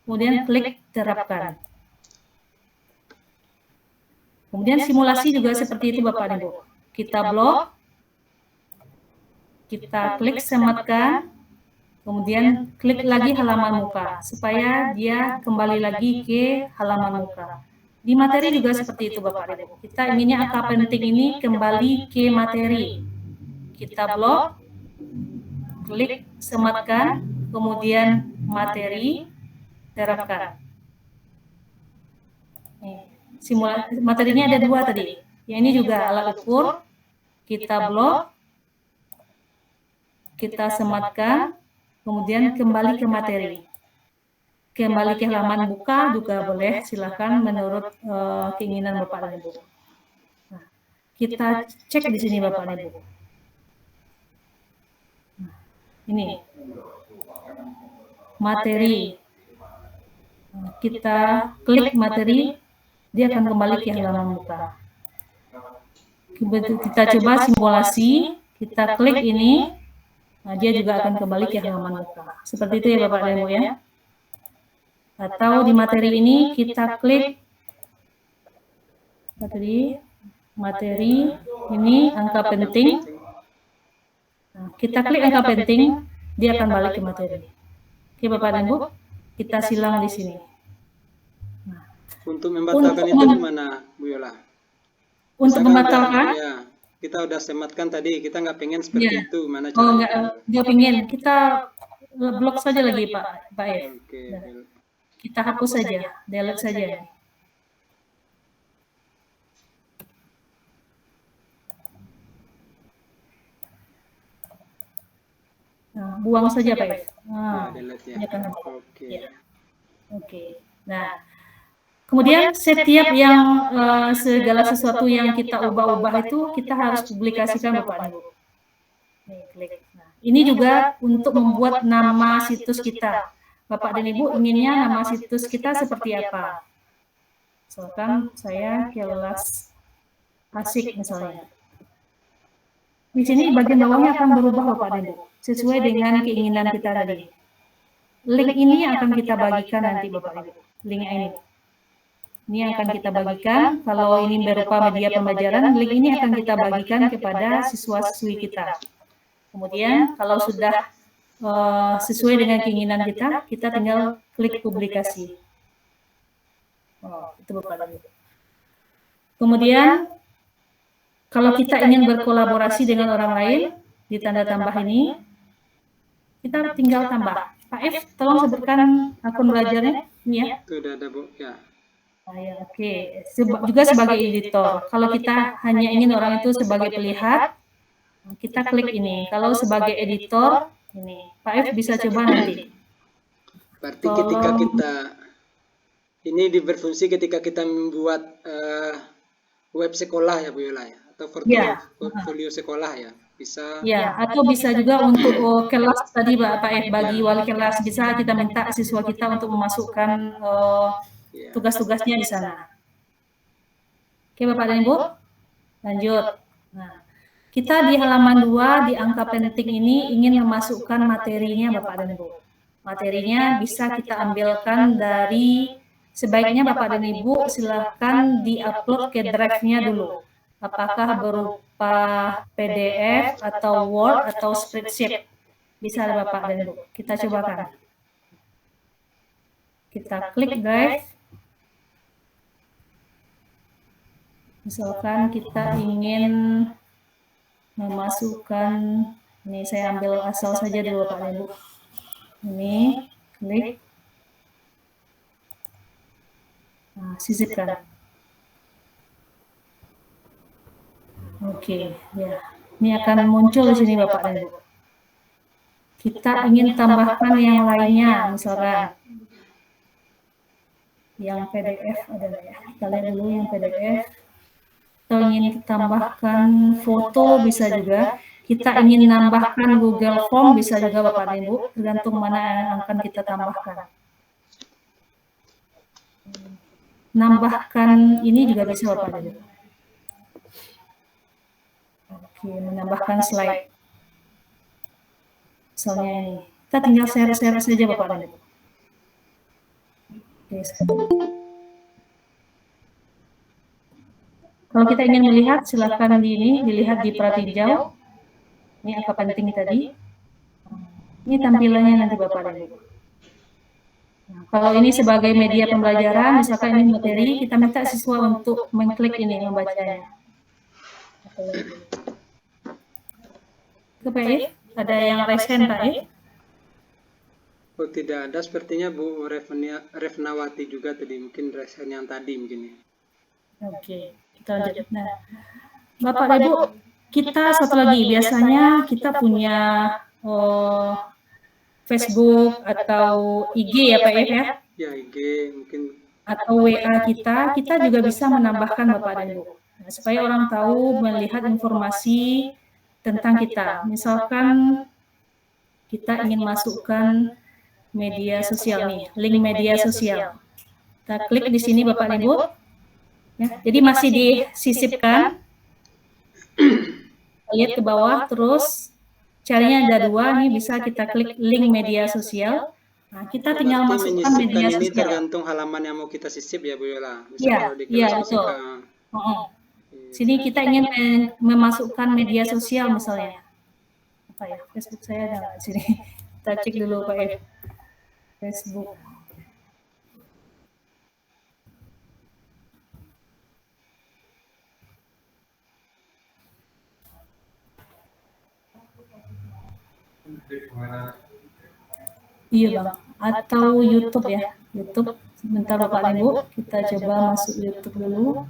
Kemudian klik terapkan. Kemudian simulasi juga seperti itu Bapak dan Ibu. Kita blok. Kita klik sematkan. Kemudian klik lagi halaman muka. Supaya dia kembali lagi ke halaman muka. Di materi juga seperti itu Bapak dan Ibu. Kita inginnya angka penting ini kembali ke materi. Kita blok. Klik sematkan, kemudian materi, terapkan. Materinya ada dua tadi. Yang ini juga alat ukur. Kita blok, kita sematkan, kemudian kembali ke materi. Kembali ke halaman buka juga boleh, silakan menurut keinginan Bapak dan Ibu. Nah, kita cek di sini Bapak dan Ibu. Ini materi, kita klik materi, dia akan kembali ke halaman muka. Kita coba simulasi, kita klik ini, nah dia juga akan kembali ke halaman muka. Seperti itu ya Bapak dan Ibu ya. Atau di materi ini kita klik materi ini angka penting. Nah, kita klik angka penting, dia akan balik ke materi. Oke Bapak dan Ibu, kita silang di sini. Nah, untuk membatalkan itu gimana Bu Yola? Untuk membatalkan? Ya, kita udah sematkan tadi, kita nggak pengen seperti itu, mana caranya? Oh, nggak pengen, kita blok saja lagi Pak F. Oke. Kita hapus saja, delete saja. Nah, buang saja Pak F. Nah, Oke. Nah, kemudian setiap yang segala sesuatu yang kita ubah-ubah itu kita harus publikasikan Bapak Ibu. Nih, klik. Nah, ini juga untuk membuat nama situs kita. Bapak dan Ibu inginnya nama situs kita seperti apa? Misalkan saya kelas asik misalnya. Di sini bagian bawahnya akan berubah Bapak dan Ibu, sesuai dengan keinginan kita tadi. Link ini akan kita bagikan nanti Bapak Ibu. Link ini. Ini akan kita bagikan, kalau ini berupa media pembelajaran, link ini akan kita bagikan kepada siswa-siswi kita. Kemudian kalau sudah sesuai dengan keinginan kita, kita tinggal klik publikasi. Itu Bapak dan Ibu. Kemudian kalau kita ingin berkolaborasi dengan orang lain di tanda tambah ini, kita tinggal tambah. Pak F, tolong sebutkan akun belajarnya. Ini ya. Itu udah ada Bu, ya. Ya, oke. Juga sebagai editor. Kalau kita hanya ingin orang itu sebagai pelihat, kita klik ini. Kalau sebagai editor, ini. Pak F bisa coba nanti. Berarti ketika kita ini berfungsi ketika kita membuat web sekolah ya Bu Yola ya, atau portfolio sekolah ya, bisa. Ya, atau bisa juga untuk kelas tadi Pak F, bagi wali kelas bisa kita minta siswa kita untuk memasukkan tugas-tugasnya di sana. Oke Bapak dan Ibu, lanjut. Nah, kita di halaman 2 di angka penting ini ingin memasukkan materinya Bapak dan Ibu. Materinya bisa kita ambilkan dari, sebaiknya Bapak dan Ibu silahkan di-upload ke drive-nya dulu. Apakah berupa PDF atau Word atau spreadsheet. Bisa Bapak dan Ibu. Kita cobakan. Kita klik drive. Misalkan kita ingin memasukkan, ini saya ambil asal saja dulu Bapak dan Ibu. Ini, klik. Nah, sisipkan. Oke, ya. Ini akan muncul di sini Bapak dan Ibu. Kita ingin tambahkan yang lainnya, misalkan yang PDF adalah ya. Kita lihat dulu yang PDF. Atau ingin tambahkan foto bisa juga. Kita ingin nambahkan Google Form bisa juga Bapak dan Ibu, tergantung mana yang akan kita tambahkan. Nambahkan ini juga bisa Bapak dan Ibu. Oke, menambahkan slide. Misalnya ini. Kita tinggal share-share saja Bapak dan Ibu. Oke, kalau kita ingin melihat, silakan dilihat di pratinjau. Ini angka penting tadi. Ini tampilannya nanti Bapak dan Ibu. Nah, kalau ini sebagai media pembelajaran, misalkan ini materi, kita minta siswa untuk mengklik ini, membacanya. Ke Pak If, ada yang resen Pak If? Oh tidak ada sepertinya Bu Refnawati juga tadi, mungkin resen yang tadi mungkin ya. Oke, kita lanjut. Nah, Bapak dan Ibu, kita satu lagi, biasanya kita punya Facebook atau IG ya Pak If ya? Ya IG mungkin. Atau WA kita juga bisa menambahkan Bapak dan Ibu. Nah, supaya orang tahu, melihat informasi tentang kita. Misalkan kita ingin masukkan media sosial nih, link media sosial. Kita klik di sini Bapak dan Ibu. Ya, jadi masih disisipkan. Lihat ke bawah terus carinya ada 2 nih, bisa kita klik link media sosial. Nah, kita tinggal masukkan media sosial. Ini tergantung halaman yang mau kita sisip ya Bu Yola. Iya, betul. Sini kita ingin memasukkan media sosial misalnya. Apa ya? Facebook saya ada nggak sini? Kita cek dulu Pak If. Facebook. Iya Bang, atau YouTube ya, YouTube. Sebentar Bapak dan Ibu, kita coba masuk YouTube dulu.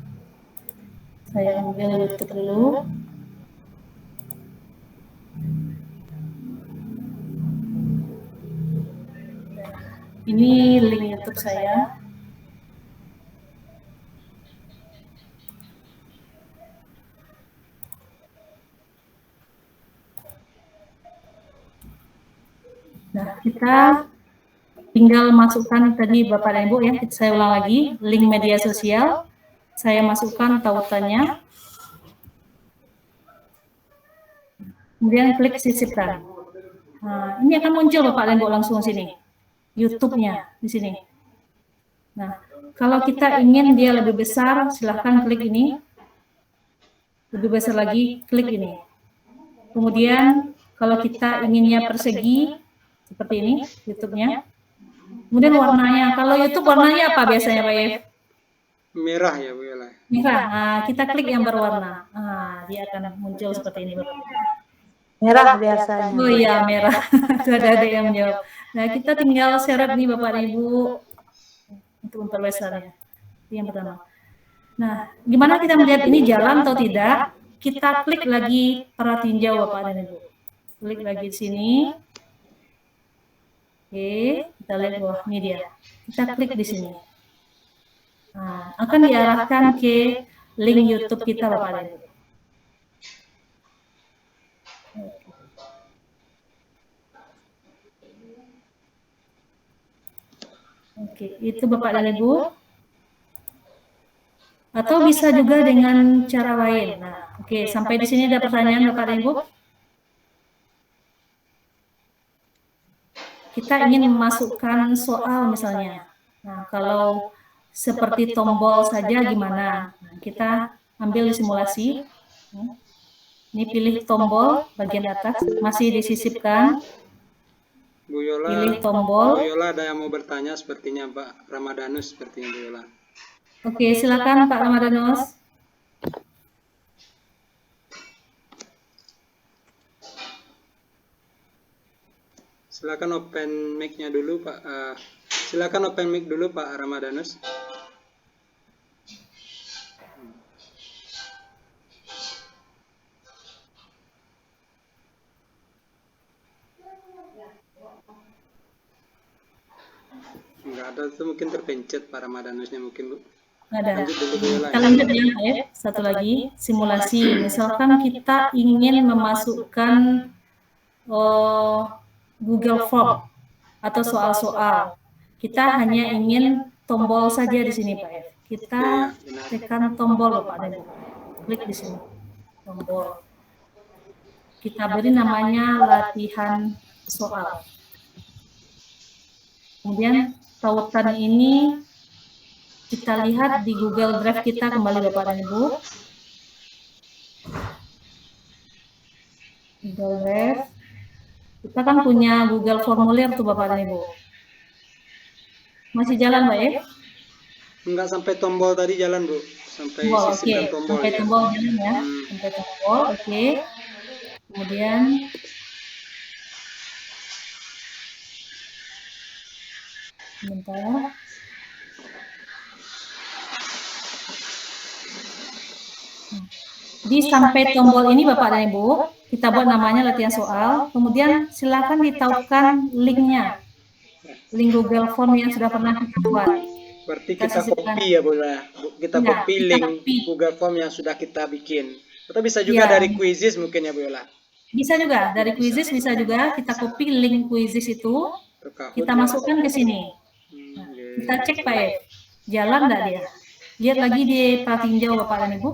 Saya ambil YouTube dulu. Ini link YouTube saya. Nah, kita tinggal masukkan tadi Bapak dan Ibu ya, saya ulang lagi, link media sosial, saya masukkan tautannya, kemudian klik sisipkan. Nah, ini akan muncul Bapak dan Ibu langsung sini, YouTube-nya di sini. Nah, kalau kita ingin dia lebih besar, silahkan klik ini, lebih besar lagi, klik ini. Kemudian, kalau kita inginnya persegi, seperti ini YouTube-nya. Kemudian warnanya, kalau YouTube warnanya apa biasanya Pak If? Merah ya Bu Yola. Merah. Nah, kita klik yang berwarna. Nah, dia akan muncul seperti ini, Bapak. Merah biasanya. Oh iya, merah. Sudah ada yang menjawab. Nah, kita tinggal seret nih Bapak dan Ibu untuk memperbesarnya. Itu yang pertama. Nah, gimana kita melihat ini jalan atau tidak? Kita klik lagi arah tinjau Bapak dan Ibu. Klik lagi di sini. Oke, kita lihat bawah ini dia. Kita klik di sini. Nah, akan diarahkan ke link YouTube kita Bapak dan Ibu. Oke, itu Bapak dan Ibu. Atau bisa juga dengan cara lain. Nah, oke, sampai di sini ada pertanyaan Bapak dan Ibu. Kita ingin memasukkan soal misalnya. Nah, kalau seperti tombol saja gimana? Nah, kita ambil di simulasi. Ini pilih tombol bagian atas, masih disisipkan. Bu Yola, Pilih tombol. Bu Yola ada yang mau bertanya sepertinya Pak Ramadanus sepertinya Bu Yola. Oke, silakan Pak Ramadanus. Silakan open mic-nya dulu Pak. Silakan open mic dulu Pak Ramadanus. Enggak ada, itu mungkin terpencet Pak Ramadanusnya mungkin Bu. Ada. Lanjut dulu Bu Yola. Kita lanjut ya, satu lagi simulasi. Misalkan kita ingin memasukkan Google Form atau soal-soal. Kita hanya ingin tombol saja di sini Pak F. Kita tekan tombol Bapak dan Ibu. Klik di sini. Tombol. Kita beri namanya latihan soal. Kemudian tautan ini kita lihat di Google Drive kita kembali Bapak dan Ibu. Google Drive. Kita kan punya Google Formulir tuh Bapak dan Ibu. Masih jalan Pak ya? Enggak sampai tombol tadi jalan Bu. Sampai sisipkan tombol. Sampai Ya. tombol jalan ya. Sampai tombol, oke. Kemudian sebentar. Di sampai tombol ini Bapak dan Ibu, kita buat namanya latihan soal, kemudian silakan ditautkan linknya, link Google Form yang sudah pernah kita buat. Berarti kita copy ya Bu ya. Kita copy link Google Form yang sudah kita bikin. Atau bisa juga dari Quizizz mungkin ya Bu Yola. Bisa juga, dari Quizizz bisa juga, kita copy link Quizizz itu, kita masukkan ke sini. Nah, kita cek Pak F, jalan enggak dia? Lihat lagi di pratinjau Bapak dan Ibu.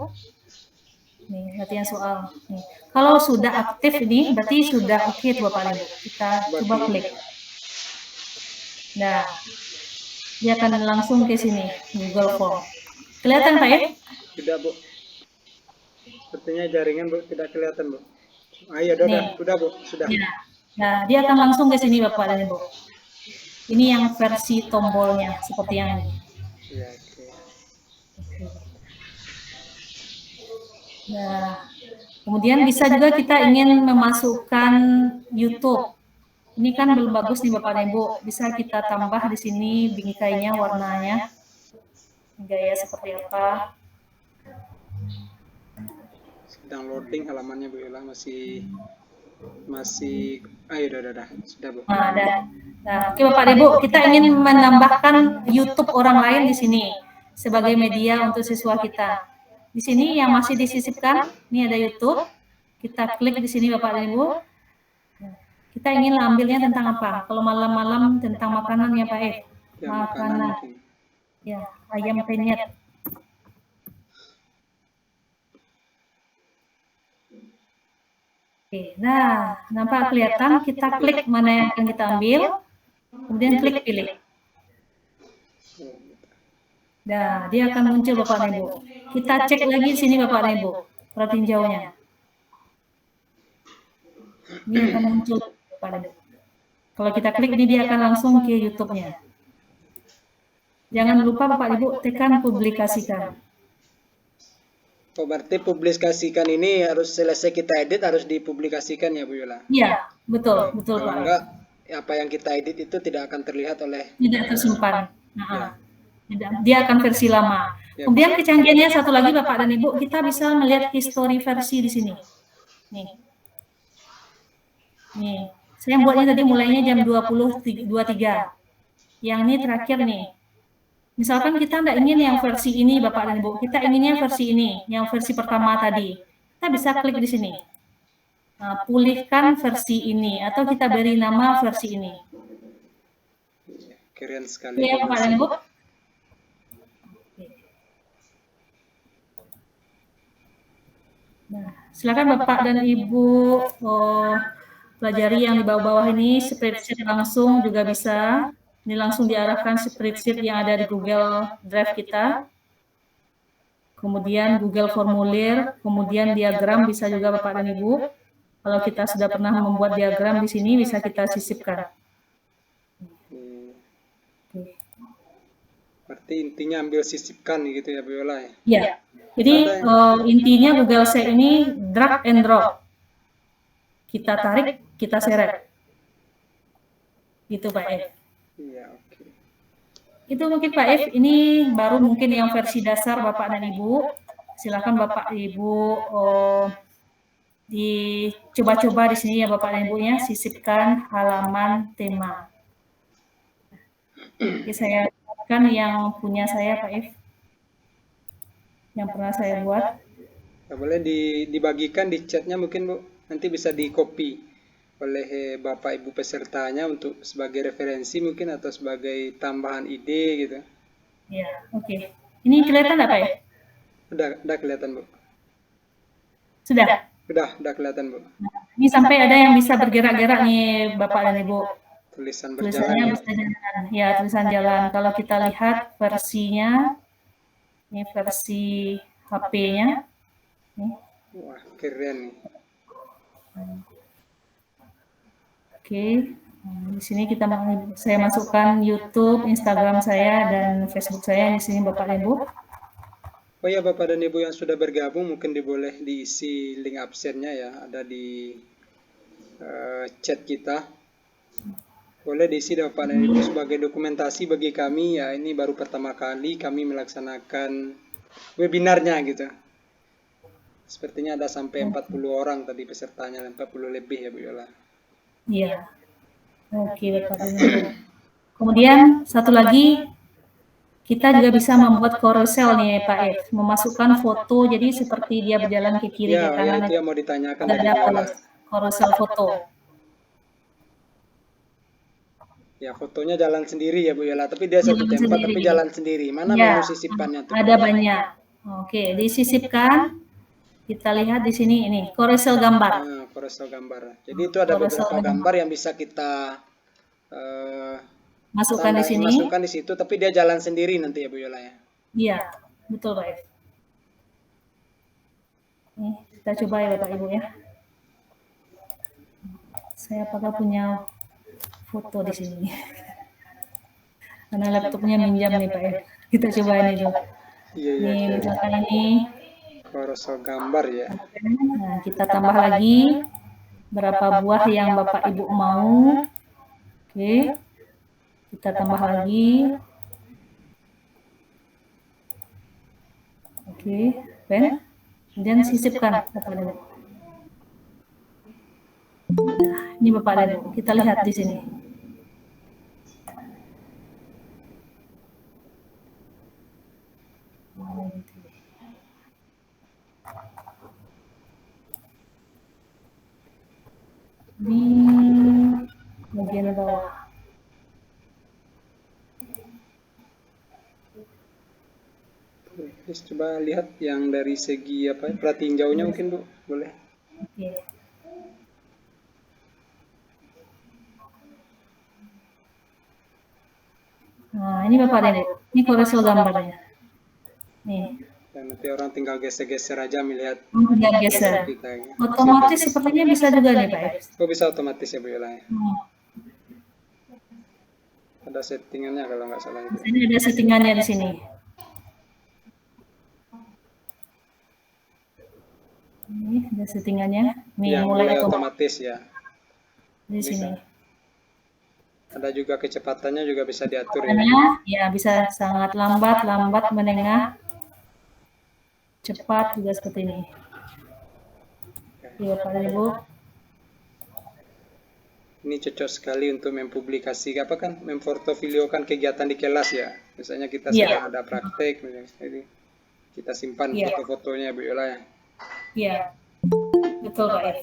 Nih, latihan soal. Nih. Kalau sudah aktif ini, berarti sudah oke tuh Bapak dan Ibu. Kita coba klik. Nah, dia akan langsung ke sini, Google Form. Kelihatan Pak ya? Tidak Bu. Sepertinya jaringan Bu tidak kelihatan Bu. Ayo udah Bu, sudah. Ya. Nah, dia akan langsung ke sini Bapak dan Ibu. Ini yang versi tombolnya seperti yang ini. Ya, oke. Nah, kemudian bisa juga kita ingin memasukkan YouTube. Ini kan belum bagus nih Bapak dan Ibu. Bisa kita tambah di sini bingkainya, warnanya. Gaya seperti apa. Sedang loading halamannya Bu Yola, masih ayo udah sudah Bu. Nah, oke Bapak dan Ibu, kita ingin menambahkan YouTube orang lain di sini sebagai media untuk siswa kita. Di sini yang masih disisipkan, ini ada YouTube. Kita klik di sini Bapak dan Ibu. Kita ingin ambilnya tentang apa? Kalau malam-malam tentang makanan ya Pak F. Ya, Makanan. Ya, ayam penyet. Oke, nah, nampak kelihatan, kita klik mana yang akan kita ambil, kemudian klik pilih. Nah, dia akan muncul Bapak dan Ibu. Kita cek lagi di sini Bapak dan Ibu, pratinjaunya. Ini akan muncul Bapak dan Ibu. Kalau kita klik ini dia akan langsung ke YouTube-nya. Jangan lupa Bapak Ibu tekan publikasikan. Oh, berarti publikasikan ini harus selesai kita edit harus dipublikasikan ya Bu Yola. Iya, betul, betul Kalau Pak. enggak, apa yang kita edit itu tidak akan terlihat oleh Tidak tersimpan. Nah, dia akan versi lama. Ya. Kemudian kecanggihannya satu lagi Bapak dan Ibu, kita bisa melihat history versi di sini. Nih. Nih, saya buatnya tadi mulainya jam 20.23. Yang ini terakhir nih. Misalkan kita nggak ingin yang versi ini Bapak dan Ibu, kita inginnya versi ini, yang versi pertama tadi. Kita bisa klik di sini. Nah, pulihkan versi ini atau kita beri nama versi ini. keren sekali. Ya, Bapak dan Ibu. Nah, silakan Bapak dan Ibu pelajari yang di bawah-bawah ini, spreadsheet langsung juga bisa. Ini langsung diarahkan spreadsheet yang ada di Google Drive kita. Kemudian Google Formulir, kemudian diagram bisa juga Bapak dan Ibu. Kalau kita sudah pernah membuat diagram di sini bisa kita sisipkan. Berarti intinya ambil sisipkan gitu ya Bu Yola ya? Iya. Jadi intinya Google Sheet ini drag and drop. Kita tarik, kita seret. Gitu Pak F. Iya, oke. Itu mungkin Pak F, ini baru mungkin yang versi dasar Bapak dan Ibu. Silakan Bapak Ibu dicoba-coba di sini ya Bapak dan Ibunya, sisipkan halaman tema. Oke, saya kan yang punya saya Pak F, yang pernah saya buat. Ya, boleh dibagikan di chatnya mungkin Bu, nanti bisa di copy oleh Bapak Ibu pesertanya untuk sebagai referensi mungkin atau sebagai tambahan ide gitu. Ya, oke. Ini kelihatan nggak Pak F? Udah kelihatan Bu. Sudah? Udah kelihatan Bu. Ini sampai ada yang bisa bergerak-gerak nih Bapak dan Ibu. Tulisannya berjalan. Bisa jalan. Ya, tulisan jalan. Kalau kita lihat versinya, ini versi HP-nya. Wah, keren nih. Oke, di sini saya masukkan YouTube, Instagram saya, dan Facebook saya di sini Bapak dan Ibu. Oh ya Bapak dan Ibu yang sudah bergabung mungkin boleh diisi link absennya ya, ada di chat kita. Boleh diisi Bapak dan Ibu sebagai dokumentasi bagi kami ya, ini baru pertama kali kami melaksanakan webinarnya gitu. Sepertinya ada sampai 40 orang tadi pesertanya, 40 lebih ya Bu Yola. Iya. Oke, Bapak dan Ibu. Kemudian satu lagi, kita juga bisa membuat carousel nih Pak F, memasukkan foto, jadi seperti dia berjalan ke kiri ke kanan. Ya, itu yang mau ditanyakan tadi ada Bu Yola. Carousel foto. Ya, fotonya jalan sendiri ya Bu Yola, tapi dia satu tempat tapi jalan sendiri. Mana menu sisipannya tuh? Ada banyak. Oke, disisipkan. Kita lihat di sini ini, carousel gambar. Nah, carousel gambar. Jadi itu ada beberapa gambar yang bisa kita masukkan di sini. Masukkan di situ, tapi dia jalan sendiri nanti ya Bu Yola ya. Iya, betul Pak F. Nih, kita coba ya Bapak Ibu ya. Saya apakah punya foto di sini? Karena laptopnya minjam nih Pak F. Kita coba ini dulu. Iya. Nih, misalkan ini carousel gambar ya. Nah, kita tambah lagi berapa buah yang Bapak Ibu mau. Oke. Kita tambah lagi. Oke, pen. Kemudian sisipkan Bapak Ibu. Nah, ini Bapak Ibu, kita lihat di sini. Di bagian bawah. Terus coba lihat yang dari segi apa? Perhatiin jauhnya mungkin Bu, boleh? Oke. Nah, ini Bapak dan Ibu. Ini carousel gambarnya. Nih. Dan nanti orang tinggal geser-geser aja melihat Tinggal geser. kita. Ya. Otomatis sepertinya bisa juga nih Pak. Oh, bisa otomatis ya Bu Yola ya. Ada settingannya kalau nggak salah itu. Ini ada settingannya di sini. Ini ada settingannya. Nih Ya, mulai mulai otomatis otomatis ya. di sini. Ada juga kecepatannya juga bisa diatur ya. Kecepatannya ya bisa sangat lambat, menengah, cepat juga seperti ini. Ya, Bapak dan Ibu. Ini cocok sekali untuk mempublikasikan apa kan, memportofoliokan kegiatan di kelas ya. Misalnya kita Iya. sedang ada praktek, jadi kita simpan Iya. foto-fotonya Bu Yola ya. Iya, betul Pak If.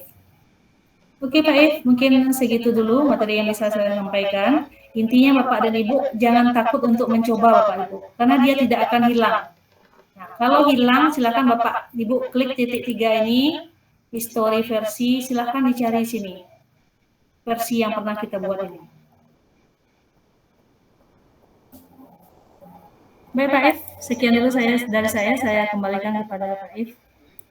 Oke Pak If, mungkin segitu dulu materi yang bisa saya sampaikan. Intinya Bapak dan Ibu jangan takut untuk mencoba Bapak Ibu, karena dia tidak akan hilang. Nah, kalau hilang silakan Bapak Ibu klik titik 3 ini, history versi, silakan dicari sini. Versi yang pernah kita buat ini. Baik Pak If, sekian dulu dari saya kembalikan kepada Pak If.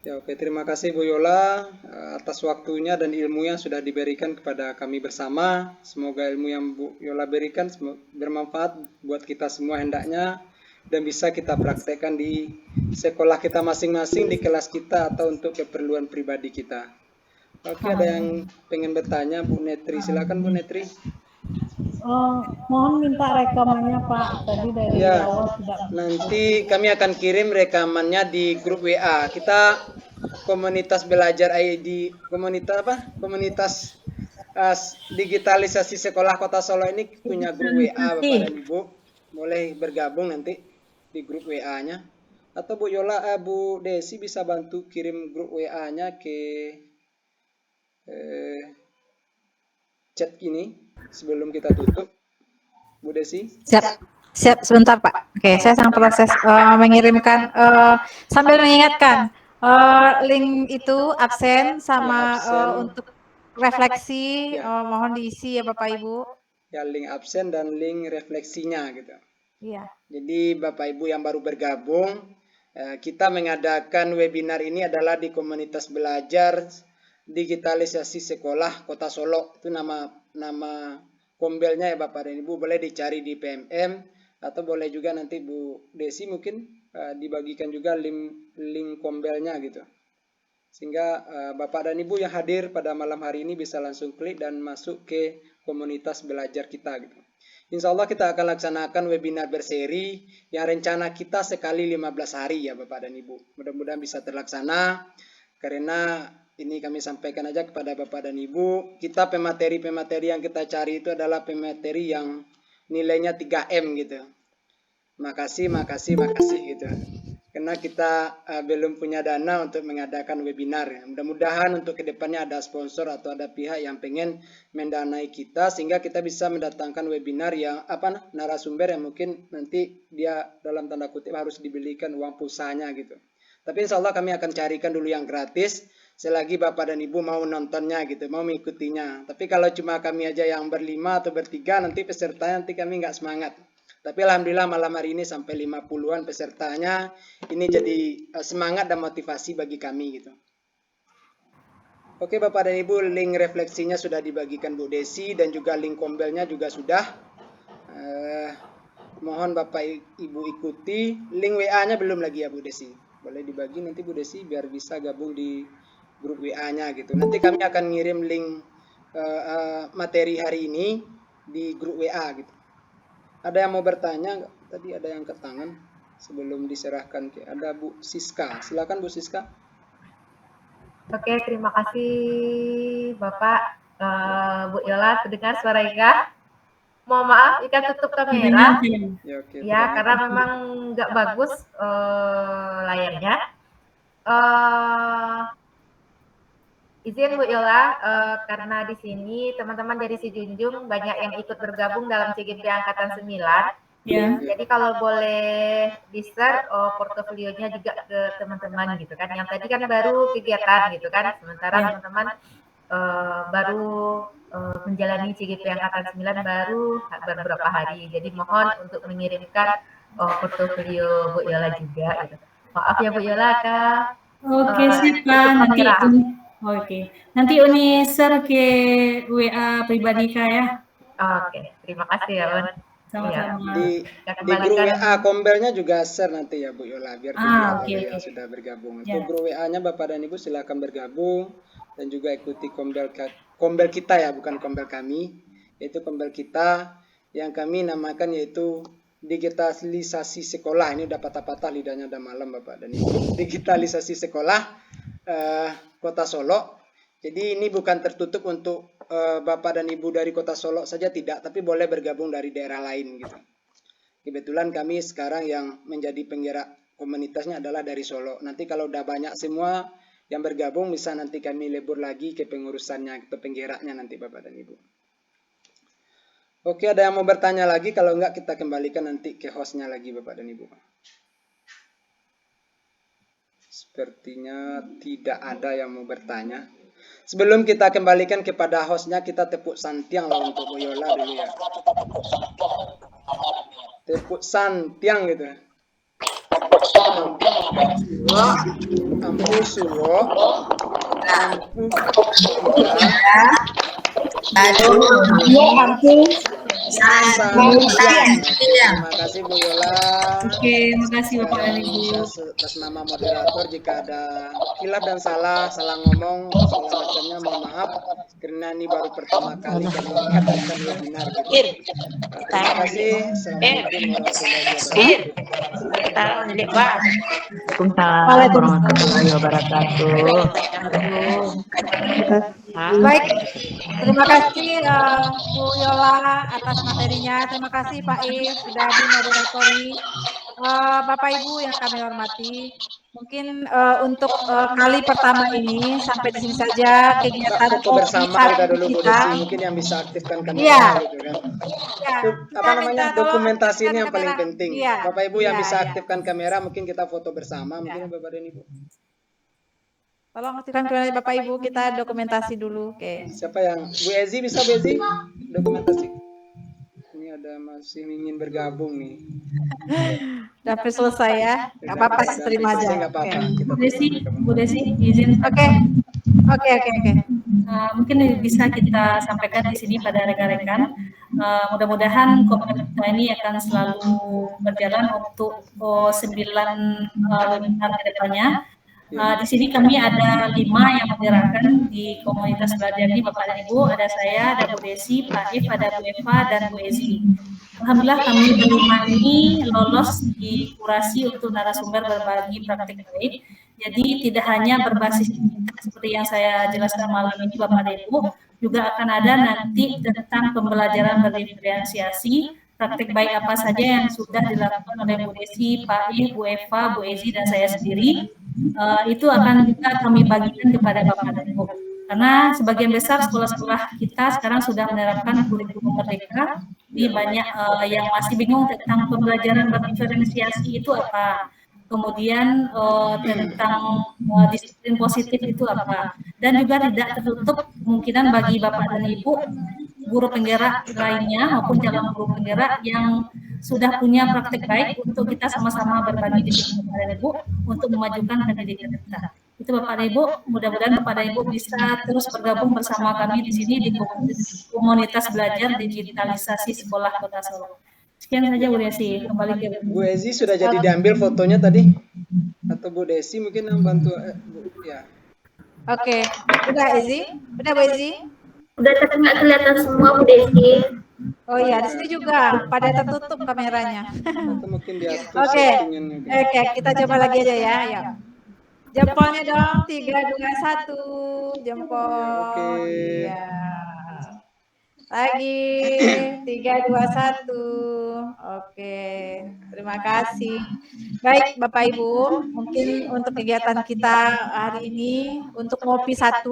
Ya, oke, terima kasih Bu Yola atas waktunya dan ilmu yang sudah diberikan kepada kami bersama. Semoga ilmu yang Bu Yola berikan bermanfaat buat kita semua hendaknya dan bisa kita praktekkan di sekolah kita masing-masing, di kelas kita atau untuk keperluan pribadi kita. Oke, ada yang pengen bertanya Bu Netri, silakan Bu Netri. Mohon minta rekamannya Pak, tadi dari Ya, awal tidak. nanti kami akan kirim rekamannya di grup WA. Kita komunitas belajar ID, komunitas digitalisasi sekolah Kota Solo ini punya grup WA Bapak dan Ibu. Boleh bergabung nanti di grup WA-nya. Atau Bu Yola, Bu Desi bisa bantu kirim grup WA-nya ke chat ini sebelum kita tutup. Bu Desi. Siap sebentar Pak. Oke, saya sedang proses mengirimkan sambil mengingatkan link itu absen sama untuk refleksi mohon diisi ya Bapak Ibu. Ya, link absen dan link refleksinya gitu. Iya. Jadi Bapak Ibu yang baru bergabung, kita mengadakan webinar ini adalah di komunitas belajar digitalisasi sekolah Kota Solo. Itu nama kombelnya ya Bapak dan Ibu, boleh dicari di PMM atau boleh juga nanti Bu Desi mungkin dibagikan juga link kombelnya gitu. Sehingga Bapak dan Ibu yang hadir pada malam hari ini bisa langsung klik dan masuk ke komunitas belajar kita gitu. Insya Allah kita akan laksanakan webinar berseri yang rencana kita sekali 15 hari ya Bapak dan Ibu. Mudah-mudahan bisa terlaksana karena ini kami sampaikan aja kepada Bapak dan Ibu, kita pemateri-pemateri yang kita cari itu adalah pemateri yang nilainya 3M gitu. Makasih gitu. Karena kita belum punya dana untuk mengadakan webinar. Mudah-mudahan untuk kedepannya ada sponsor atau ada pihak yang pengen mendanai kita sehingga kita bisa mendatangkan webinar yang narasumber yang mungkin nanti dia dalam tanda kutip harus dibelikan uang pulsanya gitu. Tapi insya Allah kami akan carikan dulu yang gratis selagi Bapak dan Ibu mau nontonnya gitu, mau mengikutinya. Tapi kalau cuma kami aja yang berlima atau bertiga, nanti pesertanya nanti kami nggak semangat. Tapi Alhamdulillah malam hari ini sampai 50-an pesertanya. Ini jadi semangat dan motivasi bagi kami gitu. Oke Bapak dan Ibu, link refleksinya sudah dibagikan Bu Desi dan juga link kombelnya juga sudah. Mohon Bapak Ibu ikuti. Link WA-nya belum lagi ya Bu Desi. Boleh dibagi nanti Bu Desi biar bisa gabung di grup WA-nya gitu. Nanti kami akan ngirim link materi hari ini di grup WA gitu. Ada yang mau bertanya? Tadi ada yang ke tangan sebelum diserahkan ke ada Bu Siska. Silakan Bu Siska. Oke, terima kasih Bapak. Bu Yola, terdengar suara Ika? Mohon maaf, Ika tutup kamera. Ya, oke, Ya, karena memang nggak bagus layarnya. Izin Bu Yola, karena di sini teman-teman dari Sijunjung banyak yang ikut bergabung dalam CGP Angkatan 9. Ya. Jadi kalau boleh di-share portofolionya juga ke teman-teman gitu kan. Yang tadi kan baru kegiatan gitu kan. Sementara teman-teman baru menjalani CGP Angkatan 9 baru beberapa hari. Jadi mohon untuk mengirimkan portofolio Bu Yola juga gitu. Maaf ya Bu Yola, Kak. Oke, siap Kak. Nanti Uni share ke WA pribadi Kak ya. Oke, terima kasih ya Un. Sama-sama. Di Kita grup kembalikan. WA Kombelnya juga share nanti ya Bu Yola biar Oke, yang oke. sudah bergabung. Ya. Untuk grup WA-nya Bapak dan Ibu silakan bergabung dan juga ikuti Kombel kita ya, bukan Kombel kami, yaitu Kombel kita yang kami namakan yaitu digitalisasi sekolah. Ini udah patah-patah lidahnya, udah malam Bapak dan Ibu. Digitalisasi sekolah Kota Solo. Jadi ini bukan tertutup untuk Bapak dan Ibu dari Kota Solo saja, tidak, tapi boleh bergabung dari daerah lain gitu. Kebetulan kami sekarang yang menjadi penggerak komunitasnya adalah dari Solo. Nanti kalau udah banyak semua yang bergabung, bisa nanti kami lebur lagi ke pengurusannya, ke penggeraknya nanti Bapak dan Ibu. Oke, ada yang mau bertanya lagi? Kalau enggak, kita kembalikan nanti ke hostnya lagi Bapak dan Ibu. Sepertinya tidak ada yang mau bertanya. Sebelum kita kembalikan kepada hostnya, kita tepuk santiang lah untuk Bu Yola dulu ya. Tepuk santiang gitu. Ampu suwo, ampu santiang. Terima kasih Bu Yola. Oke, makasih Bapak dan Ibu. Atas nama moderator, jika ada hilaf dan salah ngomong, salah bacanya mohon maaf, karena ini baru pertama kali kami mengadakan webinar gitu. Terima kasih. Assalamualaikum warahmatullahi wabarakatuh. Waalaikumsalam warahmatullahi wabarakatuh. Baik, terima kasih Bu Yola atas materinya. Terima kasih Pak If sudah dimoderatori. Bapak Ibu yang kami hormati, mungkin untuk kali pertama ini sampai di sini saja kegiatan Foto bersama kita dulu Bu Desi, mungkin yang bisa aktifkan kamera Iya. gitu kan. Ya, Itu, apa kita namanya, minta tolong dokumentasi ini yang aktifkan paling kamera. penting. Iya. Bapak Ibu yang Iya, bisa iya. aktifkan kamera, mungkin kita foto bersama, mungkin Bapak dan Ibu. Tolong aktifkan kamera Bapak Ibu, kita dokumentasi dulu. Oke. Siapa yang Bu Ezi, bisa Bu Ezi dokumentasi? Ini ada masih ingin bergabung nih. Sampai selesai ya. Nggak apa-apa, terima aja. Nggak apa-apa. Kita Bu Desi, izin. Oke. Oke. Mungkin bisa kita sampaikan di sini pada rekan-rekan. Mudah-mudahan komunitas kita ini akan selalu berjalan untuk 9 webinar ke depannya. Di sini kami ada 5 yang menggerakkan di komunitas belajar ini, Bapak dan Ibu. Ada saya, ada Bu Desi, Pak If, ada Bu Eva, dan Bu Ezi. Alhamdulillah kami berlima ini lolos di kurasi untuk narasumber berbagi praktik baik. Jadi tidak hanya berbasis seperti yang saya jelaskan malam ini Bapak dan Ibu, juga akan ada nanti tentang pembelajaran berdiferensiasi, praktik baik apa saja yang sudah dilakukan oleh Bu Desi, Pak If, Bu Eva, Bu Ezi, dan saya sendiri. Itu akan juga kami bagikan kepada Bapak dan Ibu. Karena sebagian besar sekolah-sekolah kita sekarang sudah menerapkan kurikulum merdeka, di banyak yang masih bingung tentang pembelajaran berdiferensiasi itu apa, kemudian tentang disiplin positif itu apa, dan juga tidak tertutup kemungkinan bagi Bapak dan Ibu guru penggerak lainnya maupun calon guru penggerak yang sudah punya praktik baik untuk kita sama-sama berbagi di sini Bapak dan Ibu untuk memajukan pendidikan kita. Itu Bapak dan Ibu, mudah-mudahan Bapak dan Ibu bisa terus bergabung bersama kami di sini di komunitas belajar digitalisasi sekolah Kota Solo. Sekian saja Bu Desi, kembali ke Bu Ezi sudah jadi diambil fotonya tadi? Atau Bu Desi mungkin yang bantu ya. Oke. Udah Ezi? Udah Bu Ezi? Udah tapi nggak kelihatan semua Bu Desi. Oh iya, di sini juga pada tertutup kameranya. Atau mungkin di atas Oke, settingan. oke, kita coba lagi aja ya. Ya. Jempolnya dong, 3, 2, 1, jempol. Oke. Iya. Lagi, 3, 2, 1. Oke, terima kasih. Baik Bapak Ibu, mungkin untuk kegiatan kita hari ini, untuk ngopi 1,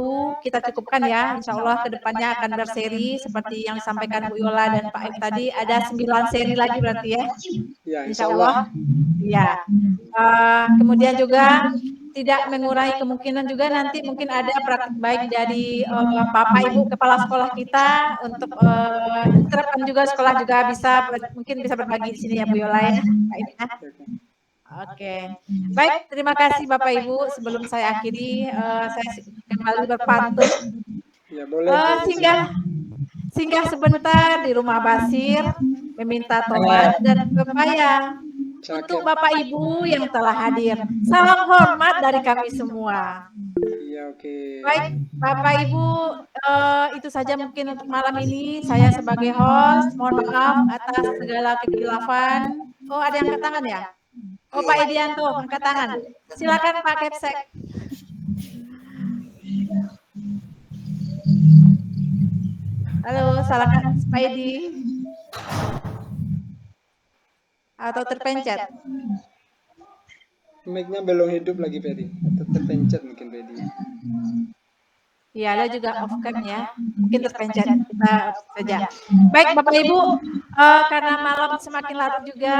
kita cukupkan ya. Insya Allah kedepannya akan berseri, seperti yang disampaikan Bu Yola dan Pak If tadi, ada 9 seri lagi berarti ya. Ya, Insya Allah. Ya. Kemudian juga tidak mengurangi kemungkinan juga nanti mungkin ada praktik baik dari Bapak Ibu kepala sekolah kita untuk diterapkan juga sekolah juga bisa mungkin bisa berbagi di sini ya Bu Yola ya. Oke. Baik, terima kasih Bapak Ibu. Sebelum saya akhiri saya kembali berpantun. Ya, boleh. Singgah sebentar di rumah Basir meminta tobat dan pepaya untuk Bapak Ibu yang telah hadir. Salam hormat dari kami semua. Iya, oke. Baik, Bapak Ibu, itu saja mungkin untuk malam ini. Saya sebagai host, mohon maaf atas segala kekilafan. Oh, ada yang angkat tangan ya? Oh, Pak Edianto, angkat tangan. Silakan Pak Kepsek. Halo, silakan Pak Edi. Atau terpencet? Mic-nya belum hidup lagi, Pedi. Atau terpencet mungkin, Pedi. Iya, ada juga off cam ya. Mungkin terpencet. Kita saja. Baik, Bapak Ibu, karena malam semakin larut juga,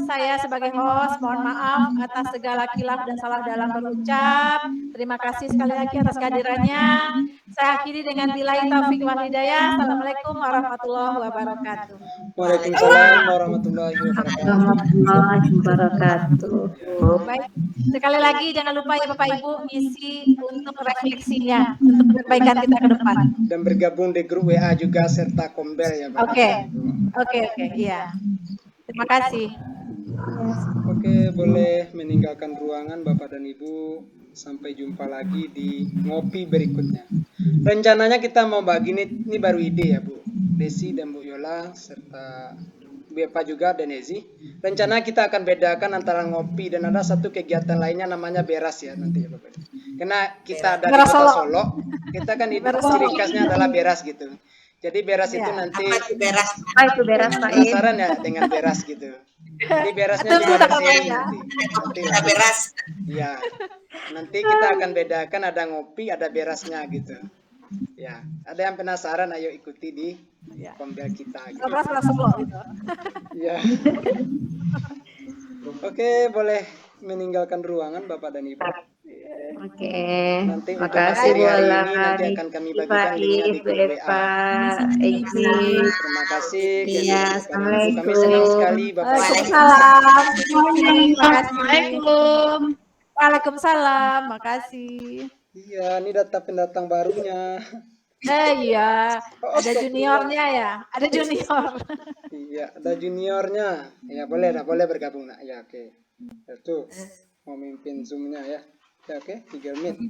saya sebagai host mohon maaf atas segala kilaf dan salah dalam berucap. Terima kasih sekali lagi atas kehadirannya. Saya akhiri dengan billahi taufik wal hidayah. Assalamualaikum warahmatullahi wabarakatuh. Waalaikumsalam warahmatullahi wabarakatuh. Baik, sekali lagi jangan lupa ya Bapak Ibu isi untuk refleksinya untuk perbaikan kita ke depan. Dan bergabung di grup WA juga serta Kombel ya, Bapak. Oke, iya. Terima kasih. Oke, boleh meninggalkan ruangan Bapak dan Ibu. Sampai jumpa lagi di ngopi berikutnya. Rencananya kita mau bagi ini baru ide ya Bu. Desi dan Bu Yola serta Bapak juga dan Ezi. Rencana kita akan bedakan antara ngopi dan ada satu kegiatan lainnya namanya beras ya nanti ya Bapak. Karena kita ada di Kota Solo, kita kan ciri khasnya adalah beras gitu. Jadi beras itu nanti Apa itu beras Pak? penasaran ya dengan beras gitu. Jadi berasnya cuma di sini nanti beras. Ya. Nanti kita akan bedakan ada ngopi, ada berasnya gitu. Ya, ada yang penasaran ayo ikuti di Kombel kita gitu. Ya. Oke, boleh meninggalkan ruangan Bapak dan Ibu. Oke. Nanti untuk Makasih materi hari Bola. ini nanti akan kami bagikan linknya di grup WA. Terima kasih. Iya, Assalamualaikum. Kami senang sekali Bapak. Waalaikumsalam. Terima kasih. Waalaikumsalam. Makasih. Iya, ini data pendatang barunya. Iya, ada juniornya ya, ada junior. Iya, ada juniornya. Ya boleh bergabung nak. Ya oke. Itu mau mimpin zoomnya ya. Ya oke, 3 menit.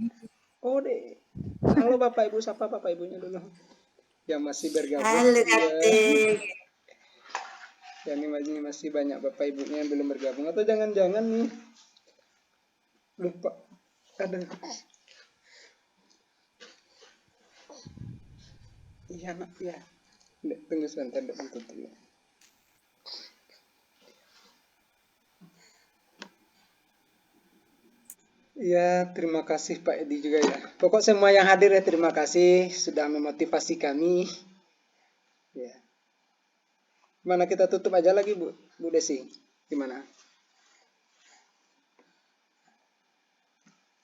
Oh deh. Halo Bapak Ibu, sapa Bapak Ibunya dulu. Yang masih bergabung. Halo Kak. Ya ini masih banyak Bapak Ibunya yang belum bergabung atau jangan-jangan nih lupa ada. Iya nak ya. Tunggu sebentar untuk dulu. Ya, terima kasih Pak Edi juga ya. Pokok semua yang hadir ya terima kasih sudah memotivasi kami. Ya. Mana kita tutup aja lagi Bu Desi? Gimana?